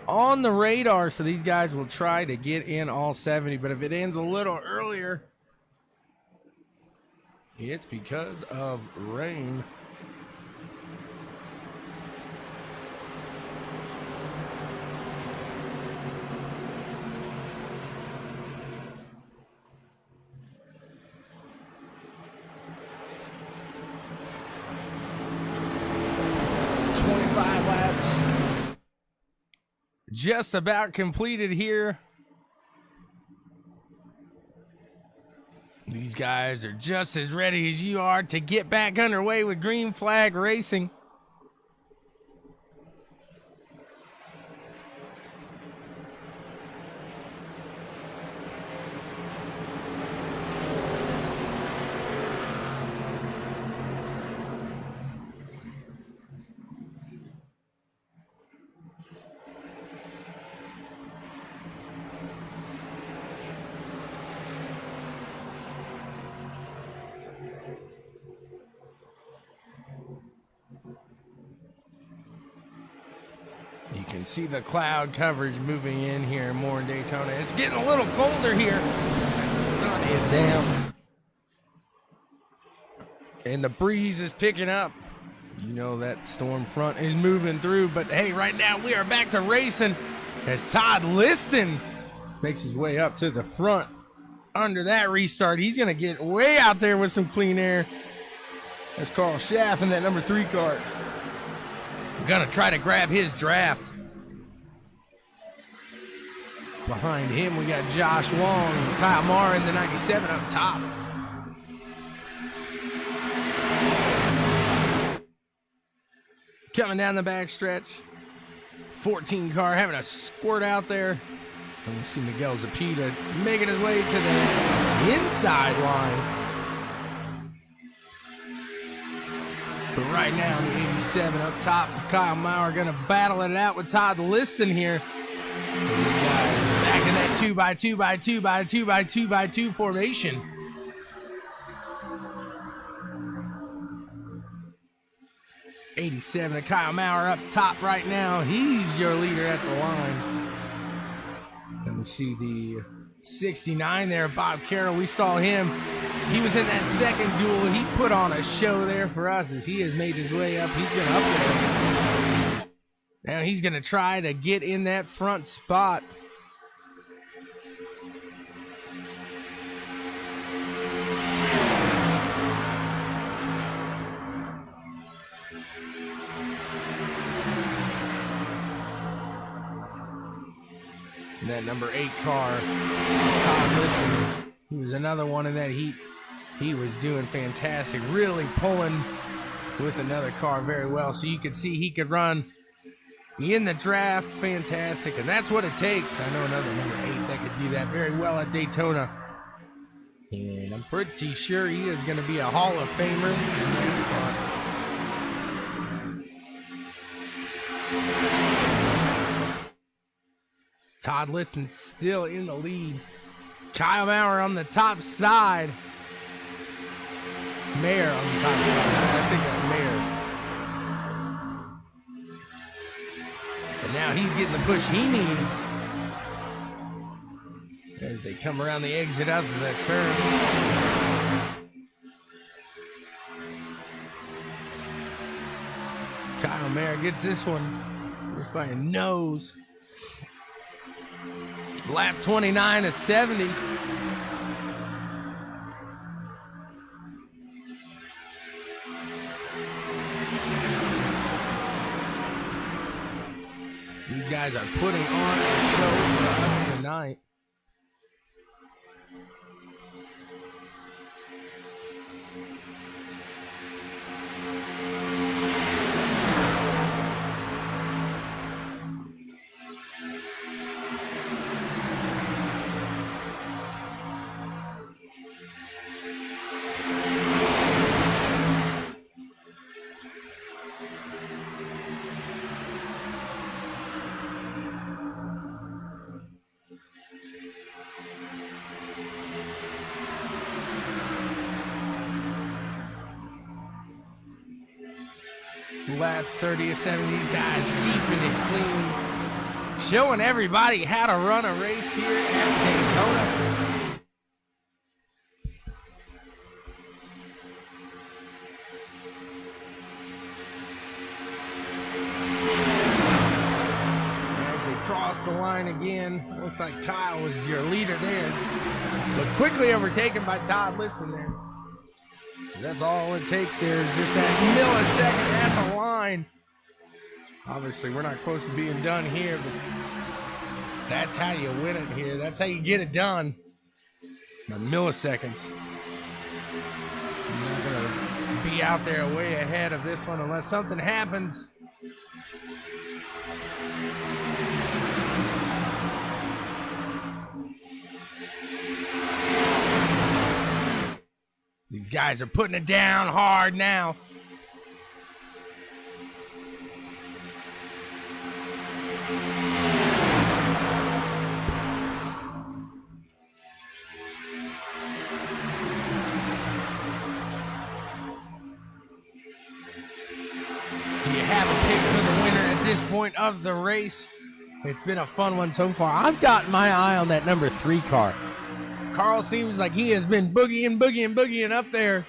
on the radar. So these guys will try to get in all 70, but if it ends a little earlier, it's because of rain. Just about completed here. These guys are just as ready as you are to get back underway with Green Flag Racing. You can see the cloud coverage moving in here more in Daytona. It's getting a little colder here as the sun is down. And the breeze is picking up. You know that storm front is moving through. But hey, right now we are back to racing as Todd Liston makes his way up to the front. Under that restart, he's going to get way out there with some clean air. That's Carl Schaff in that number 3 car. Gonna try to grab his draft. Behind him, we got Josh Wong and Kyle Marr in the 97 up top. Coming down the backstretch. 14 car having a squirt out there. And we see Miguel Zapita making his way to the inside line. But right now, the 87 up top, Kyle Maurer going to battle it out with Todd Liston here. Back in that 2x2x2x2x2x2 formation. '87 Kyle Maurer up top right now. He's your leader at the line. And we see the 69 there, Bob Carroll. We saw him. He was in that second duel. He put on a show there for us as he has made his way up. He's been up there. Now he's going to try to get in that front spot. And that number 8 car, Todd Listen, he was another one in that heat. He was doing fantastic, really pulling with another car very well. So you could see he could run in the draft, fantastic. And that's what it takes. I know another number 8 that could do that very well at Daytona. And I'm pretty sure he is going to be a Hall of Famer in NASCAR. Todd Listen still in the lead. Kyle Maurer on the top side. Mayer on the top side. I think that's Mayer. And now he's getting the push he needs as they come around the exit out of that turn. Kyle Mayer gets this one just by a nose. Lap 29 of 70. These guys are putting on a show for us tonight. Lap 30 of 70, these guys keeping it clean. Showing everybody how to run a race here at Daytona. As they cross the line again, looks like Kyle was your leader there. But quickly overtaken by Todd Listen there. That's all it takes there is just that millisecond at the line. Obviously, we're not close to being done here, but that's how you win it here. That's how you get it done. By milliseconds. You're not going to be out there way ahead of this one unless something happens. These guys are putting it down hard now. Do you have a pick for the winner at this point of the race? It's been a fun one so far. I've got my eye on that number 3 car. Carl seems like he has been boogieing up there.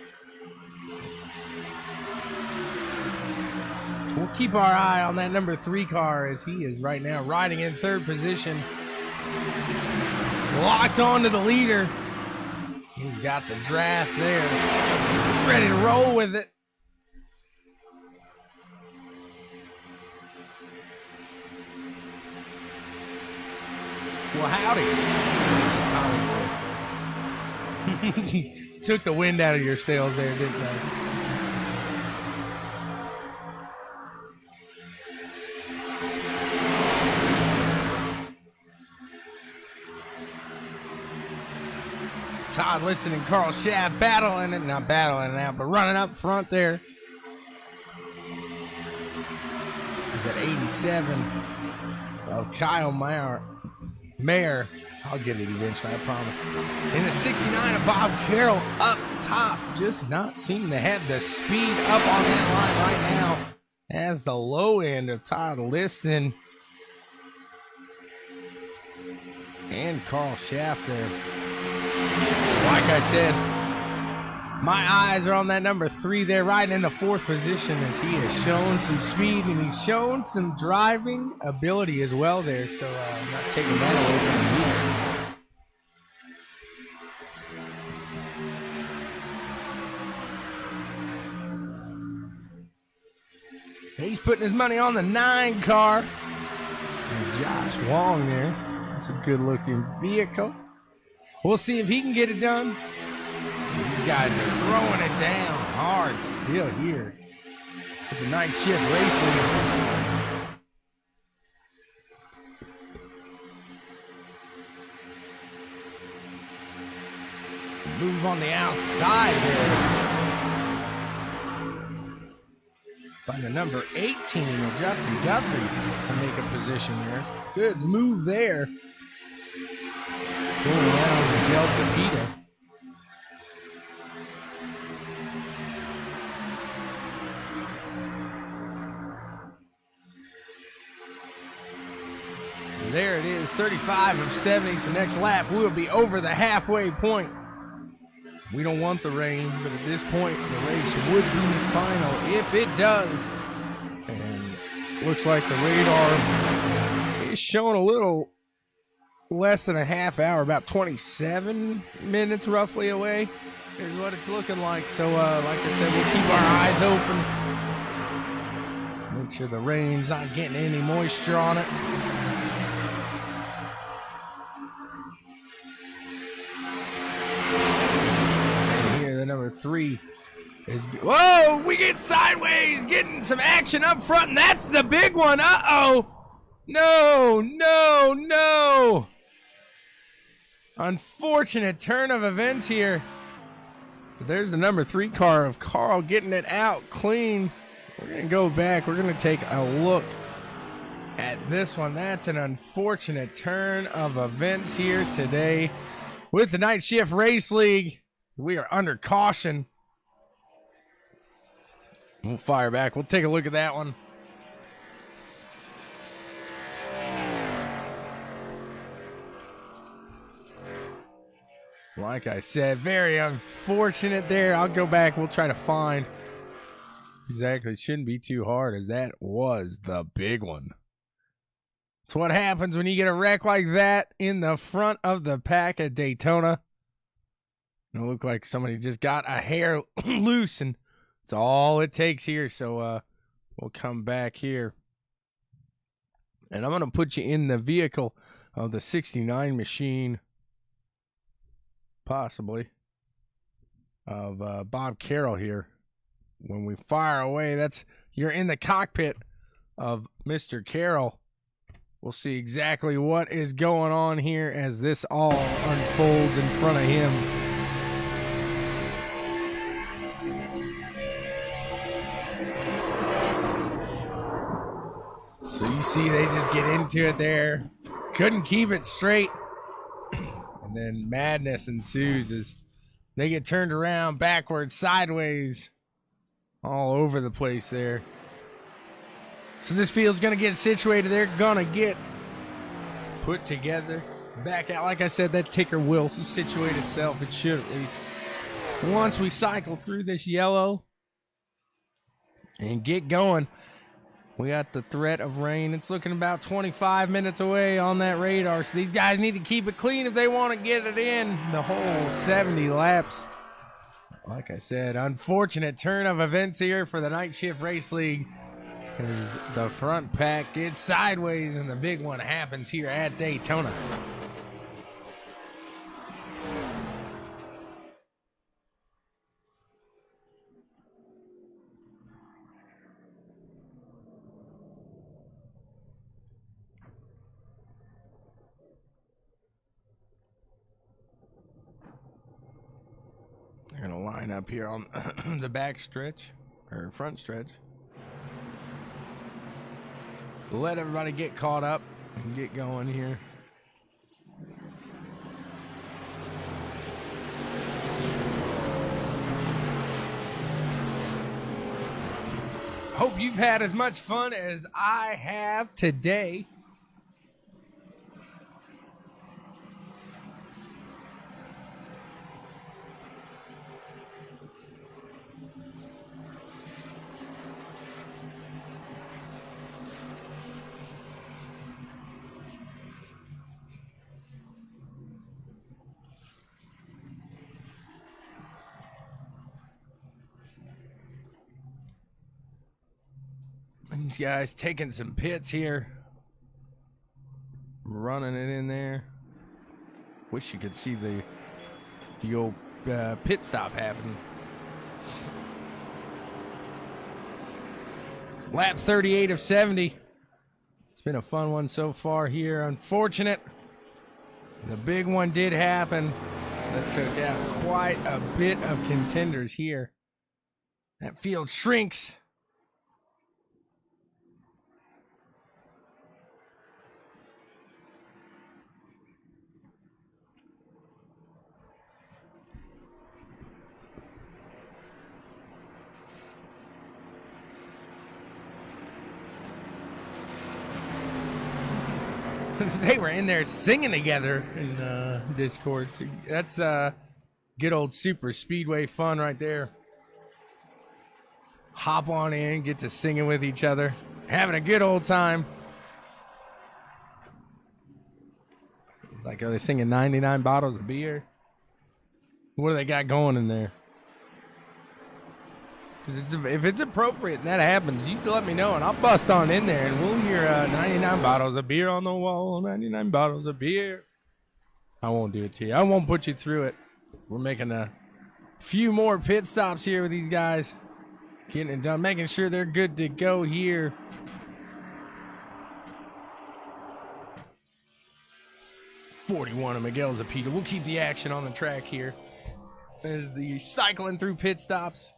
So we'll keep our eye on that number 3 car as he is right now riding in 3rd position. Locked onto the leader. He's got the draft there. Ready to roll with it. Well, howdy. Took the wind out of your sails there, didn't I? Todd Listen and Carl Schaff battling it, not battling it out, but running up front there. He's at 87. Oh, Kyle Mayer. I'll get it eventually, I promise. In the 69 of Bob Carroll up top. Just not seeming to have the speed up on that line right now. As the low end of Todd Listen. and Carl Schaff there. Like I said, my eyes are on that number 3 there, riding in the 4th position, as he has shown some speed and he's shown some driving ability as well there. So I'm not taking that away from him either. He's putting his money on the 9 car. And Josh Wong there. That's a good looking vehicle. We'll see if he can get it done. These guys are throwing it down hard still here with the night shift racing. Move on the outside there by the number 18 of Justin Guthrie to make a position there. Good move there. Going around the Delta Pita. There it is, 35 of 70. So next lap we'll be over the halfway point. We don't want the rain, but at this point the race would be final if it does. And looks like the radar is showing a little less than a half hour, about 27 minutes roughly away is what it's looking like. So like I said, we'll keep our eyes open. Make sure the rain's not getting any moisture on it. The number 3 is, whoa, we get sideways, getting some action up front, and that's the big one. Uh-oh. No. Unfortunate turn of events here. But there's the number 3 car of Carl getting it out clean. We're going to go back. We're going to take a look at this one. That's an unfortunate turn of events here today with the Night Shift Race League. We are under caution. We'll fire back. We'll take a look at that one. Like I said, very unfortunate there. I'll go back. We'll try to find. Exactly. Shouldn't be too hard, as that was the big one. It's what happens when you get a wreck like that in the front of the pack at Daytona. It looked like somebody just got a hair loose, and it's all it takes here. So we'll come back here. And I'm going to put you in the vehicle of the 69 machine, possibly, of Bob Carroll here. When we fire away, you're in the cockpit of Mr. Carroll. We'll see exactly what is going on here as this all unfolds in front of him. So you see they just get into it there. Couldn't keep it straight. And then madness ensues as they get turned around, backwards, sideways, all over the place there. So this field's going to get situated. They're going to get put together. Back out. Like I said, that ticker will situate itself. It should at least. Once we cycle through this yellow and get going, we got the threat of rain. It's looking about 25 minutes away on that radar. So these guys need to keep it clean if they want to get it in the whole 70 laps. Like I said, unfortunate turn of events here for the Night Shift Race League. As the front pack gets sideways and the big one happens here at Daytona. They're going to line up here on the back stretch, or front stretch. Let everybody get caught up and get going here. Hope you've had as much fun as I have today. These guys taking some pits here. Running it in there. Wish you could see the old pit stop happen. Lap 38 of 70. It's been a fun one so far here. Unfortunate. The big one did happen. That took out quite a bit of contenders here. That field shrinks. They were in there singing together in Discord. So that's good old super speedway fun right there. Hop on in, get to singing with each other, having a good old time. It's like, are they singing 99 bottles of beer? What do they got going in there? If it's appropriate and that happens, you let me know and I'll bust on in there and we'll hear 99 bottles of beer on the wall, 99 bottles of beer. I won't do it to you. I won't put you through it. We're making a few more pit stops here with these guys. Getting it done, making sure they're good to go here. .41 of Miguel Zapita. We'll keep the action on the track here as the cycling through pit stops.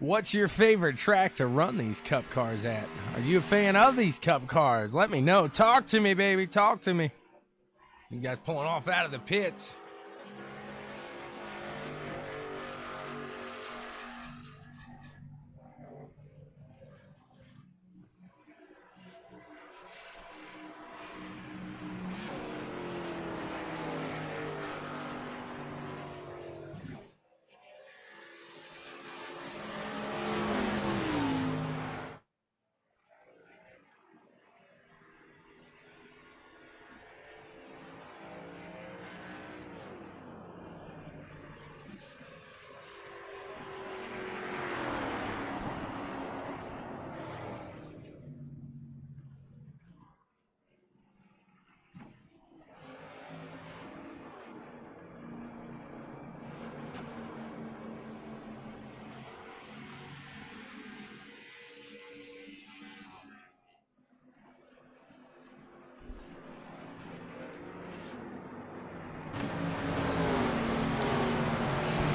What's your favorite track to run these Cup cars at? Are you a fan of these Cup cars? Let me know. Talk to me, baby. Talk to me. You guys pulling off out of the pits.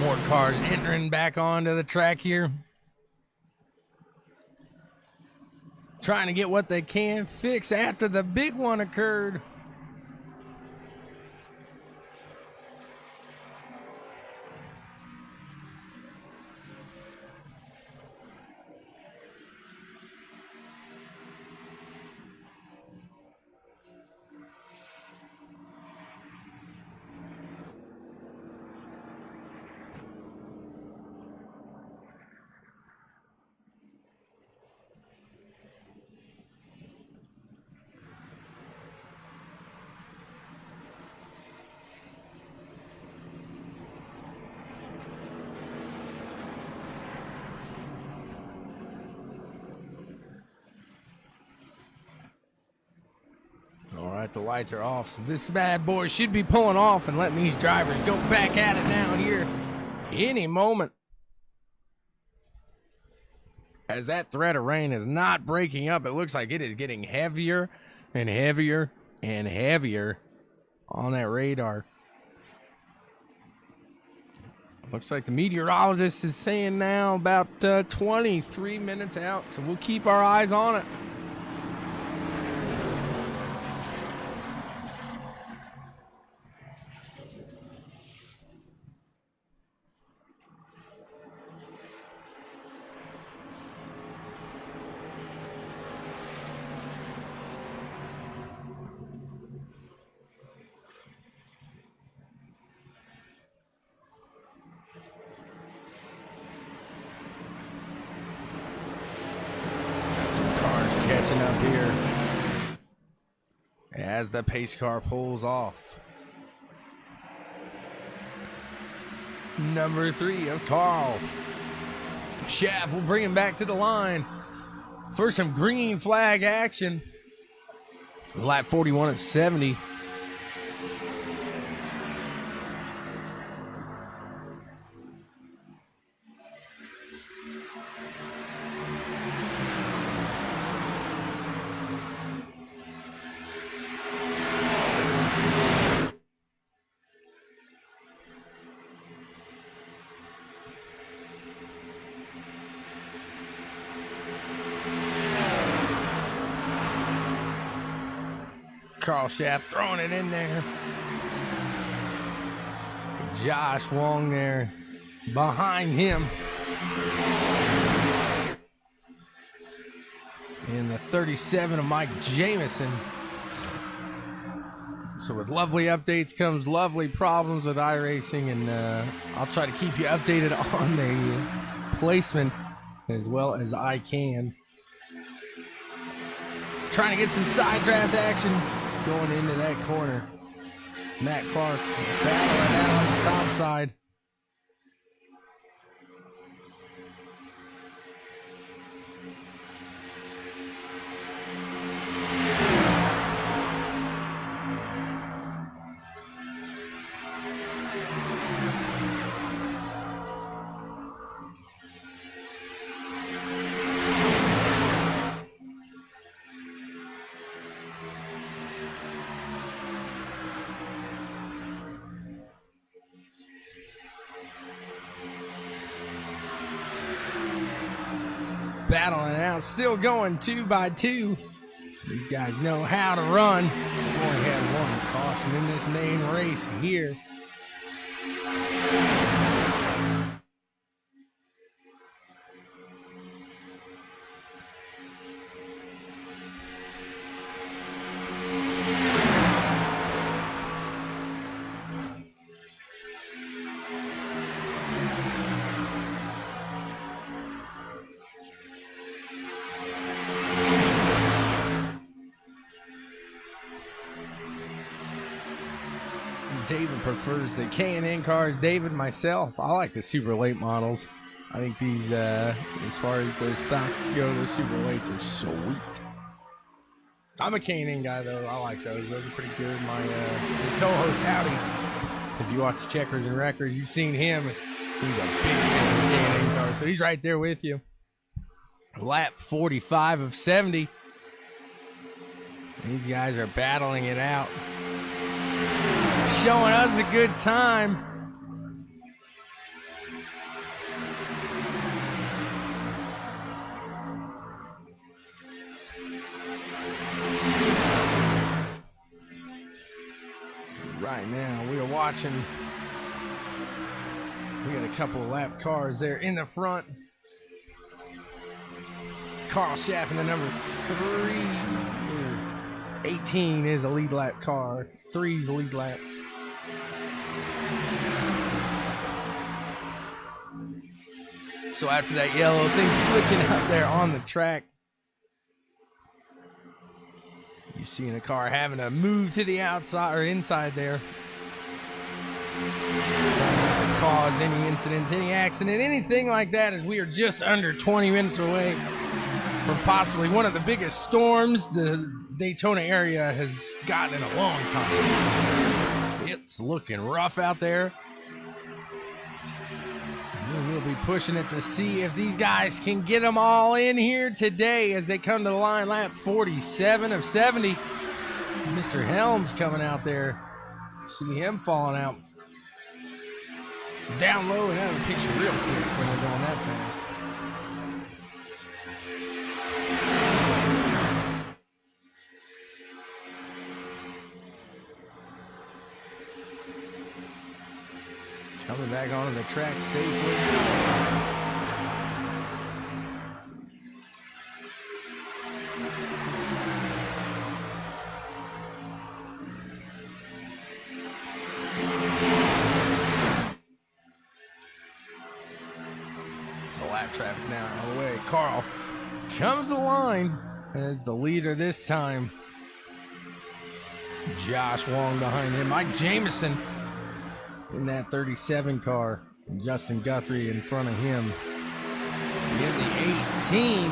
More cars entering back onto the track here. Trying to get what they can fix after the big one occurred. The lights are off, so this bad boy should be pulling off and letting these drivers go back at it now here any moment, as that threat of rain is not breaking up. It looks like it is getting heavier and heavier and heavier on that radar. Looks like the meteorologist is saying now about 23 minutes out, so we'll keep our eyes on it. catching up here as the pace car pulls off. Number 3 of Carl. Schaff will bring him back to the line for some green flag action. Lap 41 of 70. Carl Schaff throwing it in there. Josh Wong there behind him. And the 37 of Mike Jamison. So with lovely updates comes lovely problems with iRacing, and I'll try to keep you updated on the placement as well as I can. Trying to get some side draft action going into that corner. Matt Clark battling out on the top side. Battling out, still going 2 by 2. These guys know how to run. They've only had one caution in this main race here. David prefers the K&N cars. David, myself, I like the super late models. I think these, as far as the stocks go, the super lates are sweet. I'm a K&N guy, though. I like those. Those are pretty good. My co-host, Howdy, if you watch Checkers and Records, you've seen him. He's a big fan of K&N cars, so he's right there with you. Lap 45 of 70. These guys are battling it out. Showing us a good time. Right now, we are watching. We got a couple of lap cars there in the front. Carl Schaff in the number 3. 18 is a lead lap car. 3 is a lead lap. So after that yellow thing switching up there on the track, you see the car having to move to the outside or inside there. Trying not to cause any incidents, any accident, anything like that, as we are just under 20 minutes away from possibly one of the biggest storms the Daytona area has gotten in a long time. It's looking rough out there. We'll be pushing it to see if these guys can get them all in here today as they come to the line. Lap 47 of 70. Mr. Helms coming out there. See him falling out. Down low and out of the picture real quick when they're going that fast. Coming back onto the track safely. The lap traffic now all the way. Carl comes to the line as the leader this time. Josh Wong behind him. Mike Jamison in that 37 car. And Justin Guthrie in front of him. In the 18.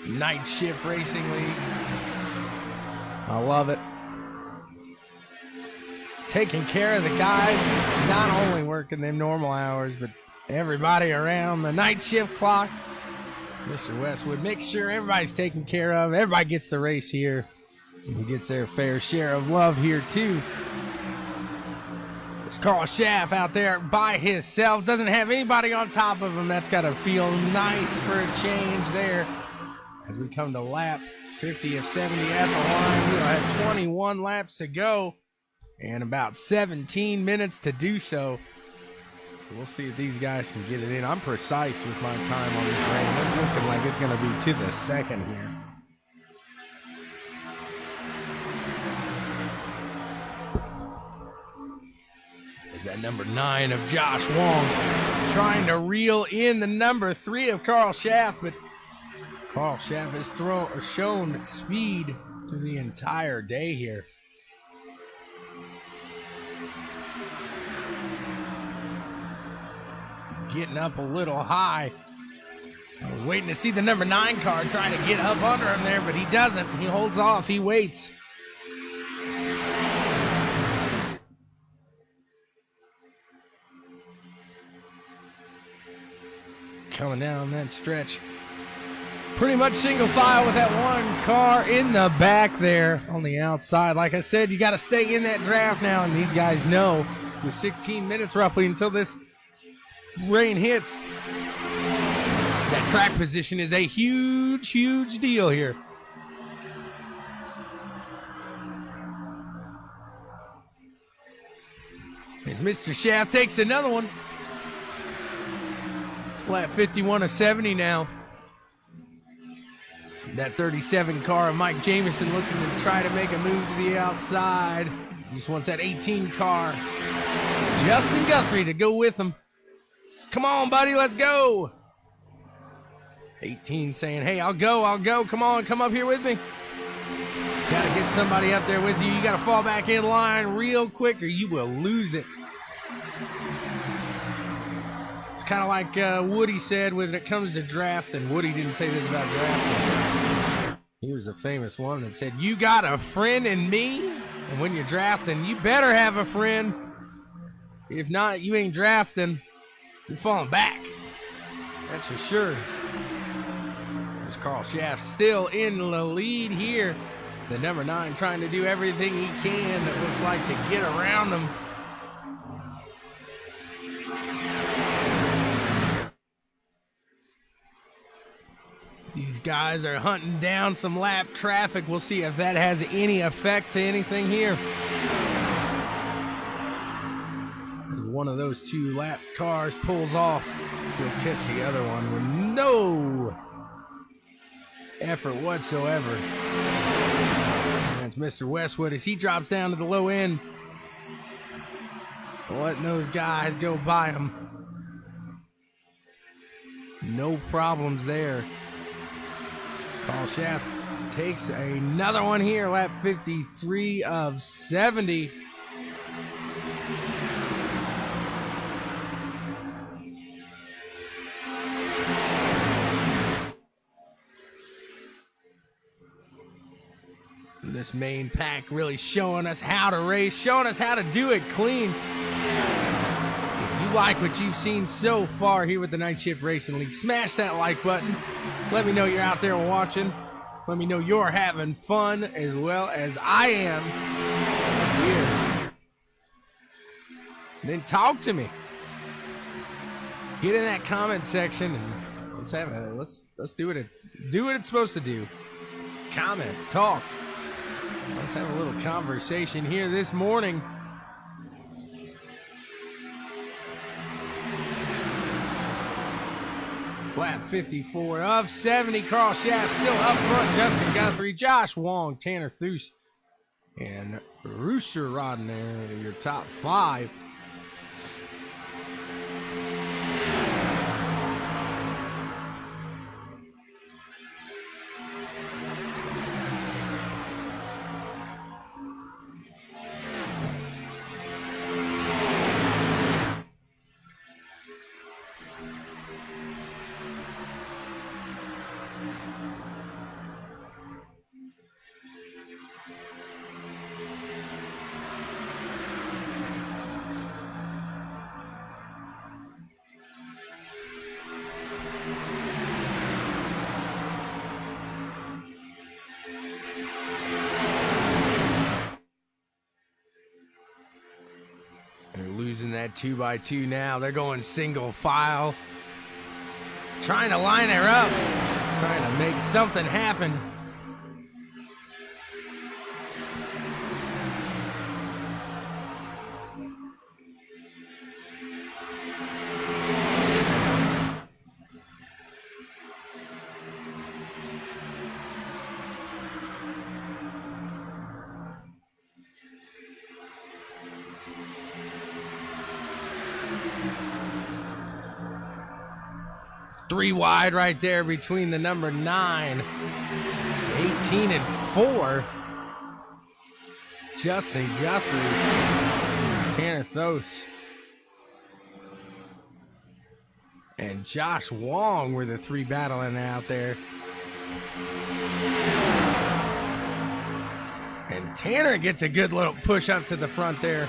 Night Shift Racing League. I love it. Taking care of the guys, not only working them normal hours, but everybody around the night shift clock. Mr. Westwood makes sure everybody's taken care of. Everybody gets the race here. And gets their fair share of love here, too. There's Carl Schaff out there by himself. Doesn't have anybody on top of him. That's got to feel nice for a change there. As we come to lap 50 of 70 at the line, we'll have 21 laps to go and about 17 minutes to do so. We'll see if these guys can get it in. I'm precise with my time on this race. It's looking like it's going to be to the second here. Is that number 9 of Josh Wong trying to reel in the number 3 of Carl Schaff, but Carl Schaff has shown speed through the entire day here. Getting up a little high. I was waiting to see the number 9 car trying to get up under him there, but he doesn't. He holds off. He waits. Coming down that stretch. Pretty much single file with that one car in the back there on the outside. Like I said, you got to stay in that draft now, and these guys know with 16 minutes roughly until this rain hits, that track position is a huge, huge deal here. As Mr. Schaff takes another one. Lap 51 of 70 now. That 37 car of Mike Jamison looking to try to make a move to the outside. He just wants that 18 car. Justin Guthrie to go with him. Come on, buddy, let's go. 18 saying, hey, I'll go. Come on, come up here with me. Got to get somebody up there with you. You got to fall back in line real quick or you will lose it. It's kind of like Woody said when it comes to drafting. Woody didn't say this about drafting. He was the famous one that said, you got a friend in me? And when you're drafting, you better have a friend. If not, you ain't drafting. You're falling back. That's for sure. There's Carl Schaff still in the lead here. The number 9 trying to do everything he can, it looks like, to get around him. These guys are hunting down some lap traffic. We'll see if that has any effect to anything here. As one of those 2 lap cars pulls off, he'll catch the other one with no effort whatsoever. That's Mr. Westwood as he drops down to the low end. Letting those guys go by him. No problems there. Carl Schaff takes another one here, lap 53 of 70. This main pack really showing us how to race, showing us how to do it clean. If you like what you've seen so far here with the Night Shift Racing League, smash that like button. Let me know you're out there watching. Let me know you're having fun as well as I am here. Then talk to me. Get in that comment section and let's do what it's supposed to do. Comment, talk. Let's have a little conversation here this morning. Lap 54 of 70. Carl Schaff still up front. Justin Guthrie, Josh Wong, Tanner Thues, and Rooster Rodden there. Your top 5. Losing that 2x2 now. They're going single file. Trying to line her up. Trying to make something happen. Three wide right there between the number 9, 18 and 4. Justin Guthrie, Tanner Thos, and Josh Wong were the 3 battling out there. And Tanner gets a good little push up to the front there.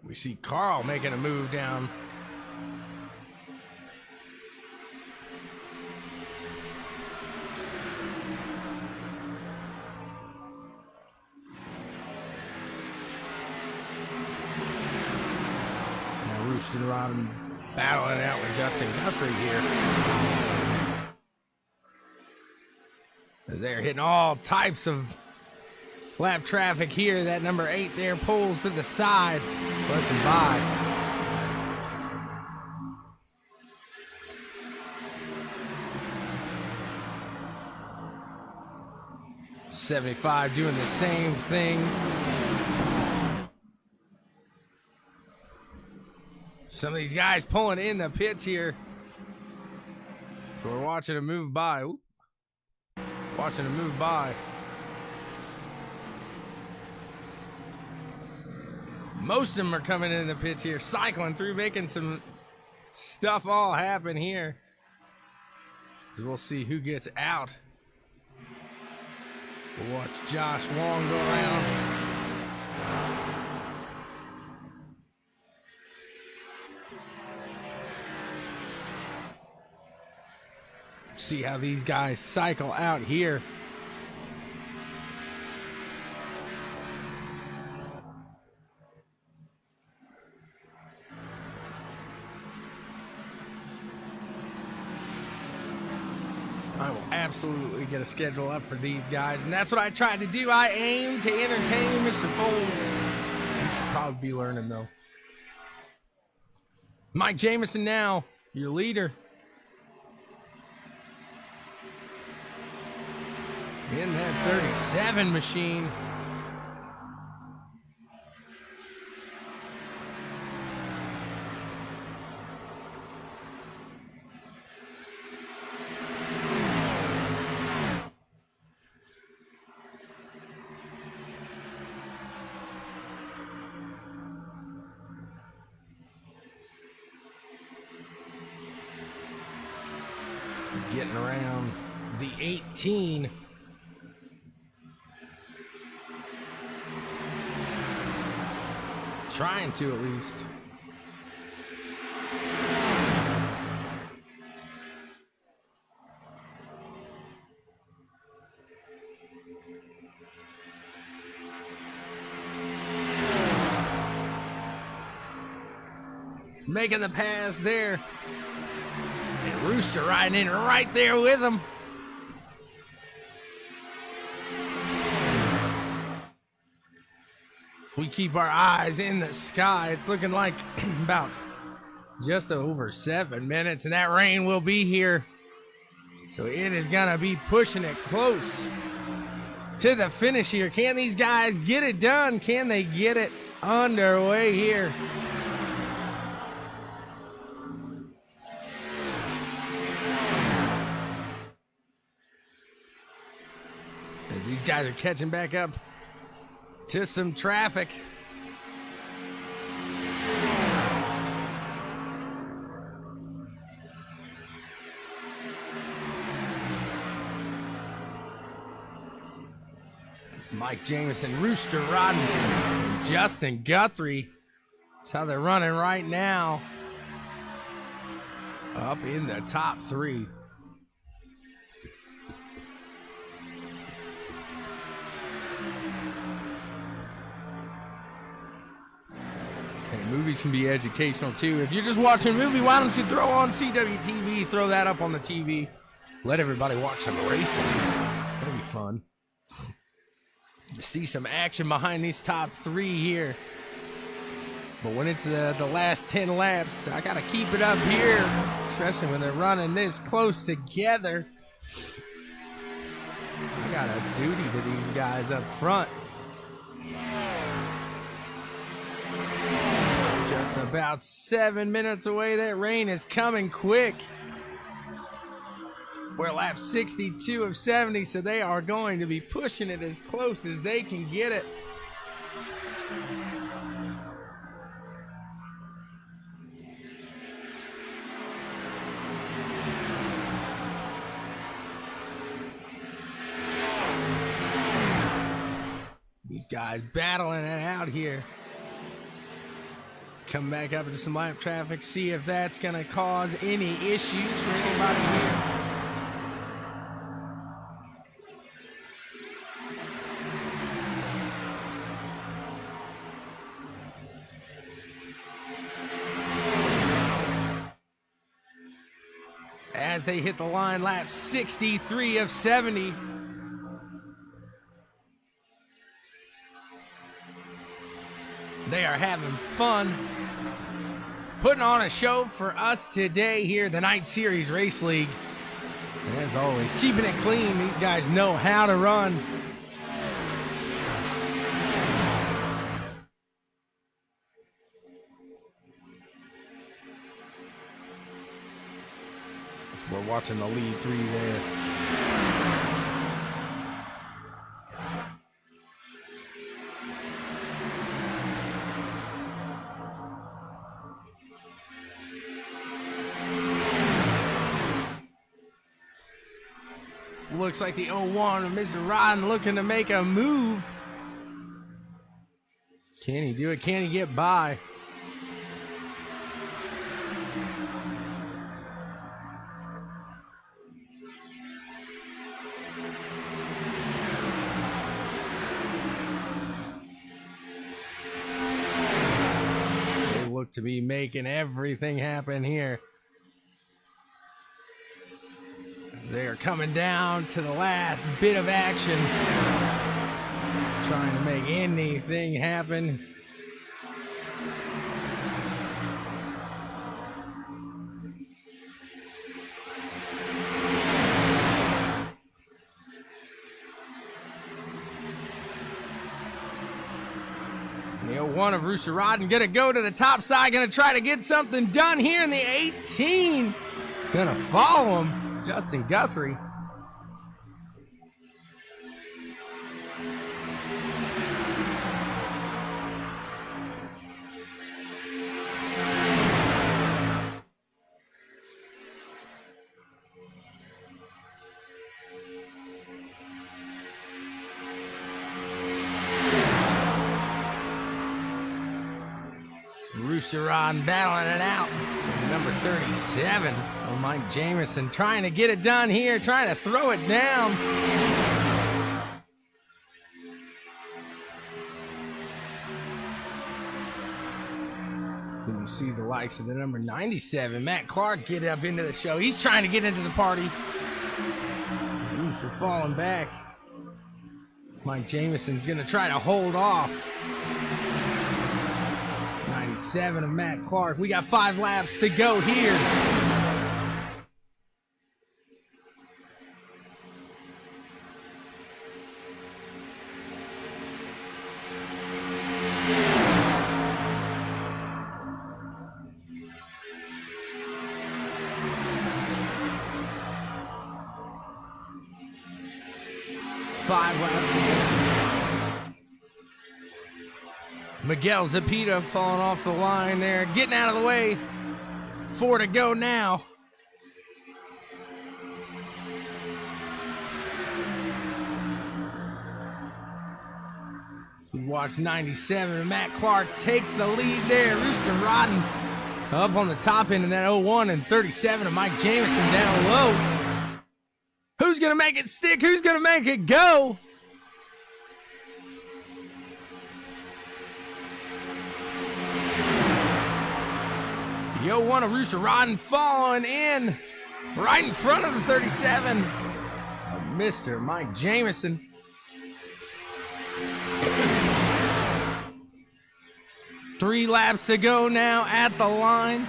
We see Carl making a move down. Now Rooster Rodden battling it out with Justin Guthrie here. As they're hitting all types of lap traffic here. That number 8 there pulls to the side. Lets him by. .75 doing the same thing. Some of these guys pulling in the pits here. We're watching them move by. Ooh. Watching them move by. Most of them are coming in the pits here, cycling through, making some stuff all happen here. We'll see who gets out. We'll watch Josh Wong go around. See how these guys cycle out here. I will absolutely get a schedule up for these guys, and that's what I tried to do. I aim to entertain Mr. Folds. You should probably be learning, though. Mike Jamison now, your leader. In that 37 machine. Getting around the 18. Trying to, at least. Making the pass there. And Rooster riding in right there with him. We keep our eyes in the sky. It's looking like about just over 7 minutes, and that rain will be here. So it is going to be pushing it close to the finish here. Can these guys get it done? Can they get it underway here? As these guys are catching back up to some traffic. Mike Jamison, Rooster Rodden, and Justin Guthrie. That's how they're running right now. Up in the top 3. And movies can be educational too. If you're just watching a movie, why don't you throw on CWTV, throw that up on the TV. Let everybody watch some racing. That'll be fun. See some action behind these top 3 here. But when it's the last 10 laps, I gotta keep it up here, especially when they're running this close together. I got a duty to these guys up front. Just about 7 minutes away. That rain is coming quick. We're lap 62 of 70, so they are going to be pushing it as close as they can get it. These guys battling it out here. Come back up into some lap traffic, see if that's going to cause any issues for anybody here. As they hit the line, lap 63 of 70. They are having fun, putting on a show for us today here, the Night Series Race League. And as always, keeping it clean. These guys know how to run. We're watching the lead 3 there. Looks like the 01 of Mr. Rodden looking to make a move. Can he do it? Can he get by? They look to be making everything happen here. They are coming down to the last bit of action, trying to make anything happen. The 01 of Rooster Rodden gonna go to the top side, gonna try to get something done here in the 18. Gonna follow him. Justin Guthrie. Rooster Rodden battling it out. Number 37. Oh, Mike Jamison trying to get it done here, trying to throw it down. You can see the likes of the number 97, Matt Clark, get up into the show. He's trying to get into the party. Rooster falling back. Mike Jamison's going to try to hold off. 97 of Matt Clark. We got 5 laps to go here. Miguel Zepeda falling off the line there, getting out of the way. 4 to go now. We watch 97 and Matt Clark take the lead there. Rooster Rodden up on the top end of that 01 and 37 of Mike Jamison down low. Who's going to make it stick? Who's going to make it go? The 01 of Rooster Rodden falling in right in front of the 37 of Mr. Mike Jamison. Three laps to go now at the line.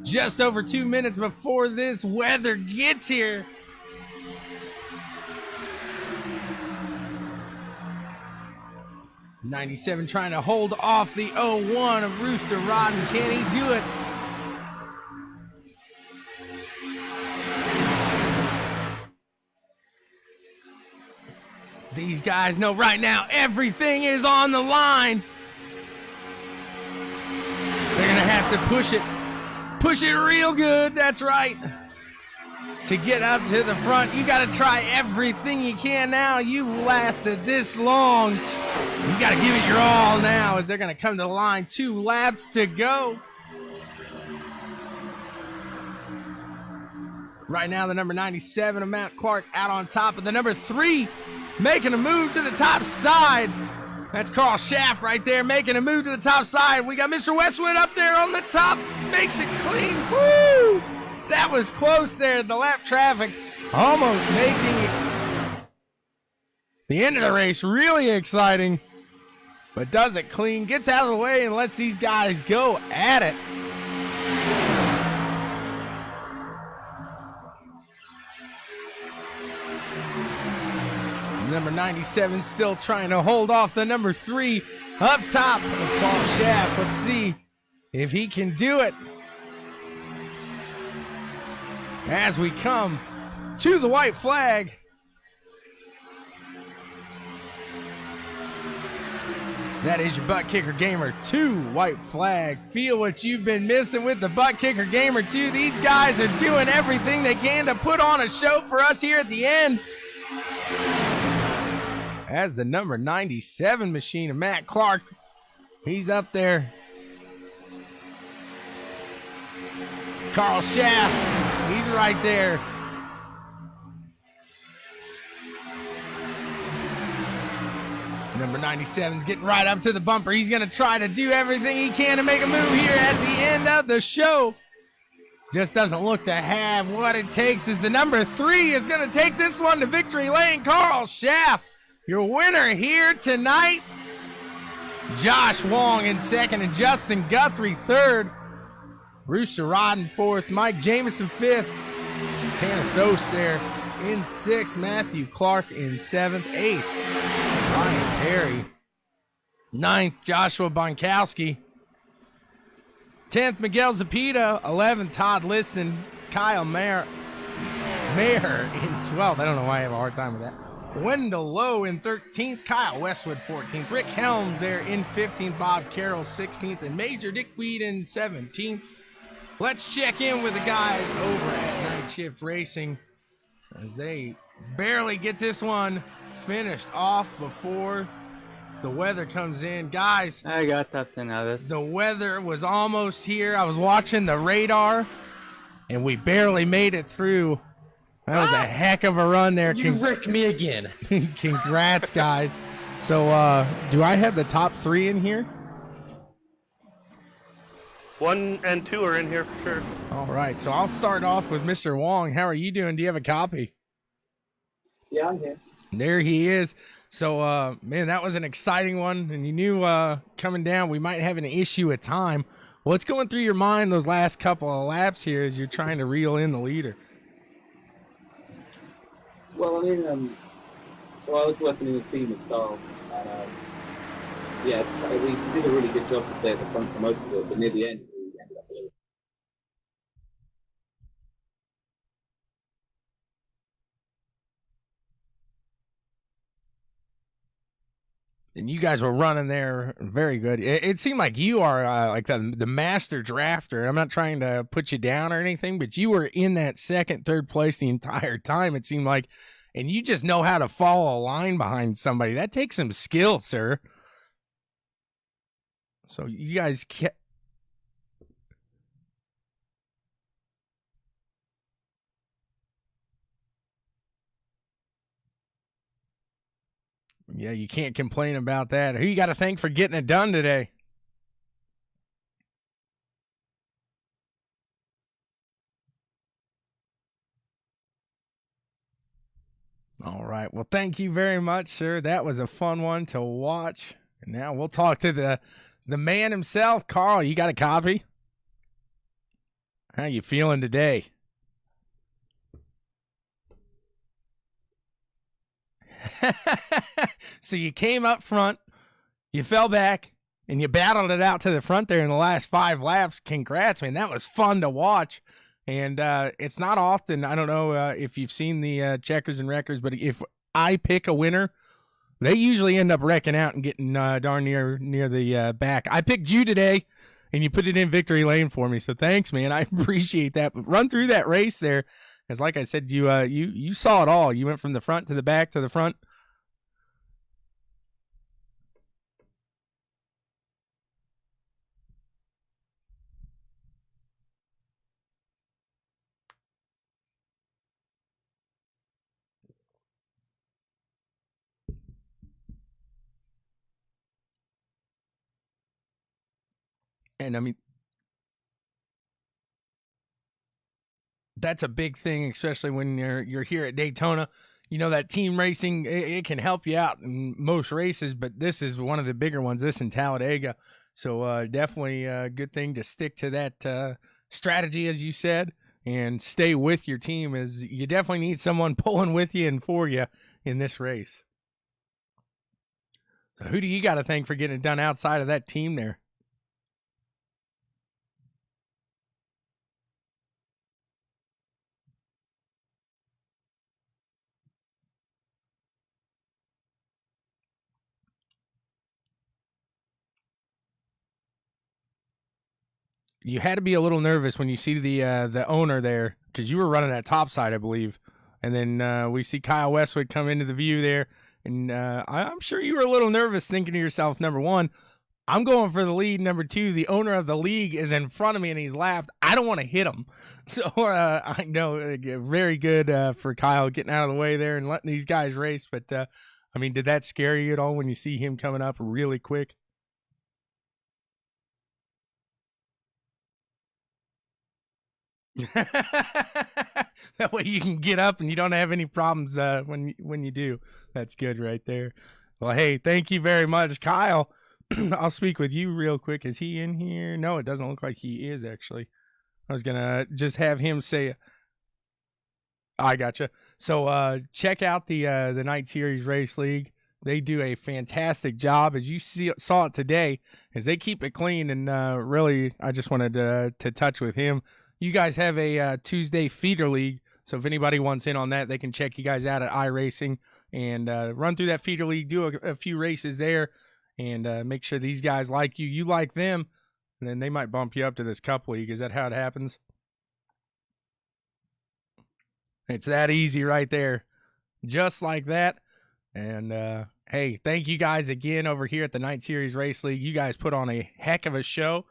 Just over 2 minutes before this weather gets here. '97 trying to hold off the 01 of Rooster Rodden. Can he do it? These guys know right now everything is on the line. They're gonna have to push it real good. That's right. To get up to the front, you gotta try everything you can now. You've lasted this long. You gotta give it your all now as they're gonna come to the line. 2 laps to go. Right now, the number 97 of Matt Clark out on top of the number 3, making a move to the top side. That's Carl Schaff right there, making a move to the top side. We got Mr. Westwood up there on the top, makes it clean. Woo! That was close there. The lap traffic almost making it. The end of the race really exciting, but does it clean, gets out of the way and lets these guys go at it. Number 97 still trying to hold off the number 3 up top of Paul Schaff. Let's see if he can do it. As we come to the white flag. That is your Butt Kicker Gamer 2 white flag. Feel what you've been missing with the Butt Kicker Gamer 2. These guys are doing everything they can to put on a show for us here at the end. As the number 97 machine of Matt Clark, he's up there. Carl Schaff, he's right there. Number 97's getting right up to the bumper. He's going to try to do everything he can to make a move here at the end of the show. Just doesn't look to have what it takes, as the number 3 is going to take this one to victory lane. Carl Schaff, your winner here tonight. Josh Wong in second and Justin Guthrie third. Rooster Rodden fourth. Mike Jamison fifth. Tanner Thos there in sixth. Matthew Clark in seventh. Eighth, Ryan Perry. Ninth, Joshua Bonkowski. 10th, Miguel Zepeda. 11th, Todd Liston. Kyle Mayer in 12th. I don't know why I have a hard time with that. Wendell Lowe in 13th, Kyle Westwood 14th, Rick Helms there in 15th, Bob Carroll 16th, and Major Dick Weed in 17th. Let's check in with the guys over at Night Shift Racing as they barely get this one finished off before the weather comes in. Guys, I got that thing out of this. The weather was almost here. I was watching the radar, and we barely made it through. That was a heck of a run there. You wrecked me again. Congrats, guys. So, do I have the top 3 in here? 1 and 2 are in here for sure. All right, so I'll start off with Mr. Wong. How are you doing? Do you have a copy? Yeah, I'm here. There he is. So, man, that was an exciting one. And you knew coming down we might have an issue at time. What's going through your mind those last couple of laps here as you're trying to reel in the leader? Well, I mean, so I was working in a team with Carl, and yeah, so we did a really good job to stay at the front for most of it, but near the end, we ended up a little. And you guys were running there very good. It seemed like you are like the master drafter. I'm not trying to put you down or anything, but you were in that second, third place the entire time, it seemed like. And you just know how to follow a line behind somebody. That takes some skill, sir. So you guys kept. Yeah, you can't complain about that. Who you got to thank for getting it done today? All right. Well, thank you very much, sir. That was a fun one to watch. And now we'll talk to the man himself, Carl. You got a copy? How you feeling today? So you came up front, you fell back, and you battled it out to the front there in the last 5 laps. Congrats, man. That was fun to watch. And it's not often, I don't know if you've seen the checkers and wreckers, but if I pick a winner, they usually end up wrecking out and getting darn near the back. I picked you today, and you put it in victory lane for me. So thanks, man. I appreciate that. But run through that race there. Because like I said, you saw it all. You went from the front to the back to the front. And I mean, that's a big thing, especially when you're here at Daytona. You know that team racing, it can help you out in most races, but this is one of the bigger ones. This in Talladega, so definitely a good thing to stick to that strategy, as you said, and stay with your team. As you definitely need someone pulling with you and for you in this race. So who do you got to thank for getting it done outside of that team there? You had to be a little nervous when you see the owner there, because you were running that top side, I believe. And then we see Kyle Westwood come into the view there. And I'm sure you were a little nervous, thinking to yourself, number one, I'm going for the lead. Number two, the owner of the league is in front of me and he's lapped. I don't want to hit him. So I know very good for Kyle getting out of the way there and letting these guys race. But, I mean, did that scare you at all when you see him coming up really quick? That way you can get up and you don't have any problems when you do. That's good right there. Well, hey, thank you very much, Kyle. I'll speak with you real quick. Is he in here? No, it doesn't look like he is, actually. I was gonna just have him say, I gotcha. So check out the Night Series Race League. They do a fantastic job, as you saw it today, as they keep it clean. And really, I just wanted to touch with him. You guys have a Tuesday feeder league, so if anybody wants in on that, they can check you guys out at iRacing and run through that feeder league, do a few races there, and make sure these guys like you, you like them, and then they might bump you up to this Cup League. Is that how it happens? It's that easy right there, just like that. And hey, thank you guys again over here at the Night Series Race League. You guys put on a heck of a show.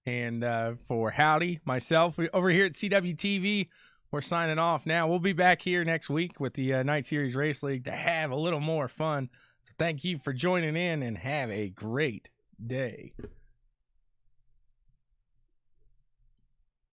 And for Howdy, myself, over here at CWTV, we're signing off now. We'll be back here next week with the Night Series Race League to have a little more fun. So thank you for joining in and have a great day.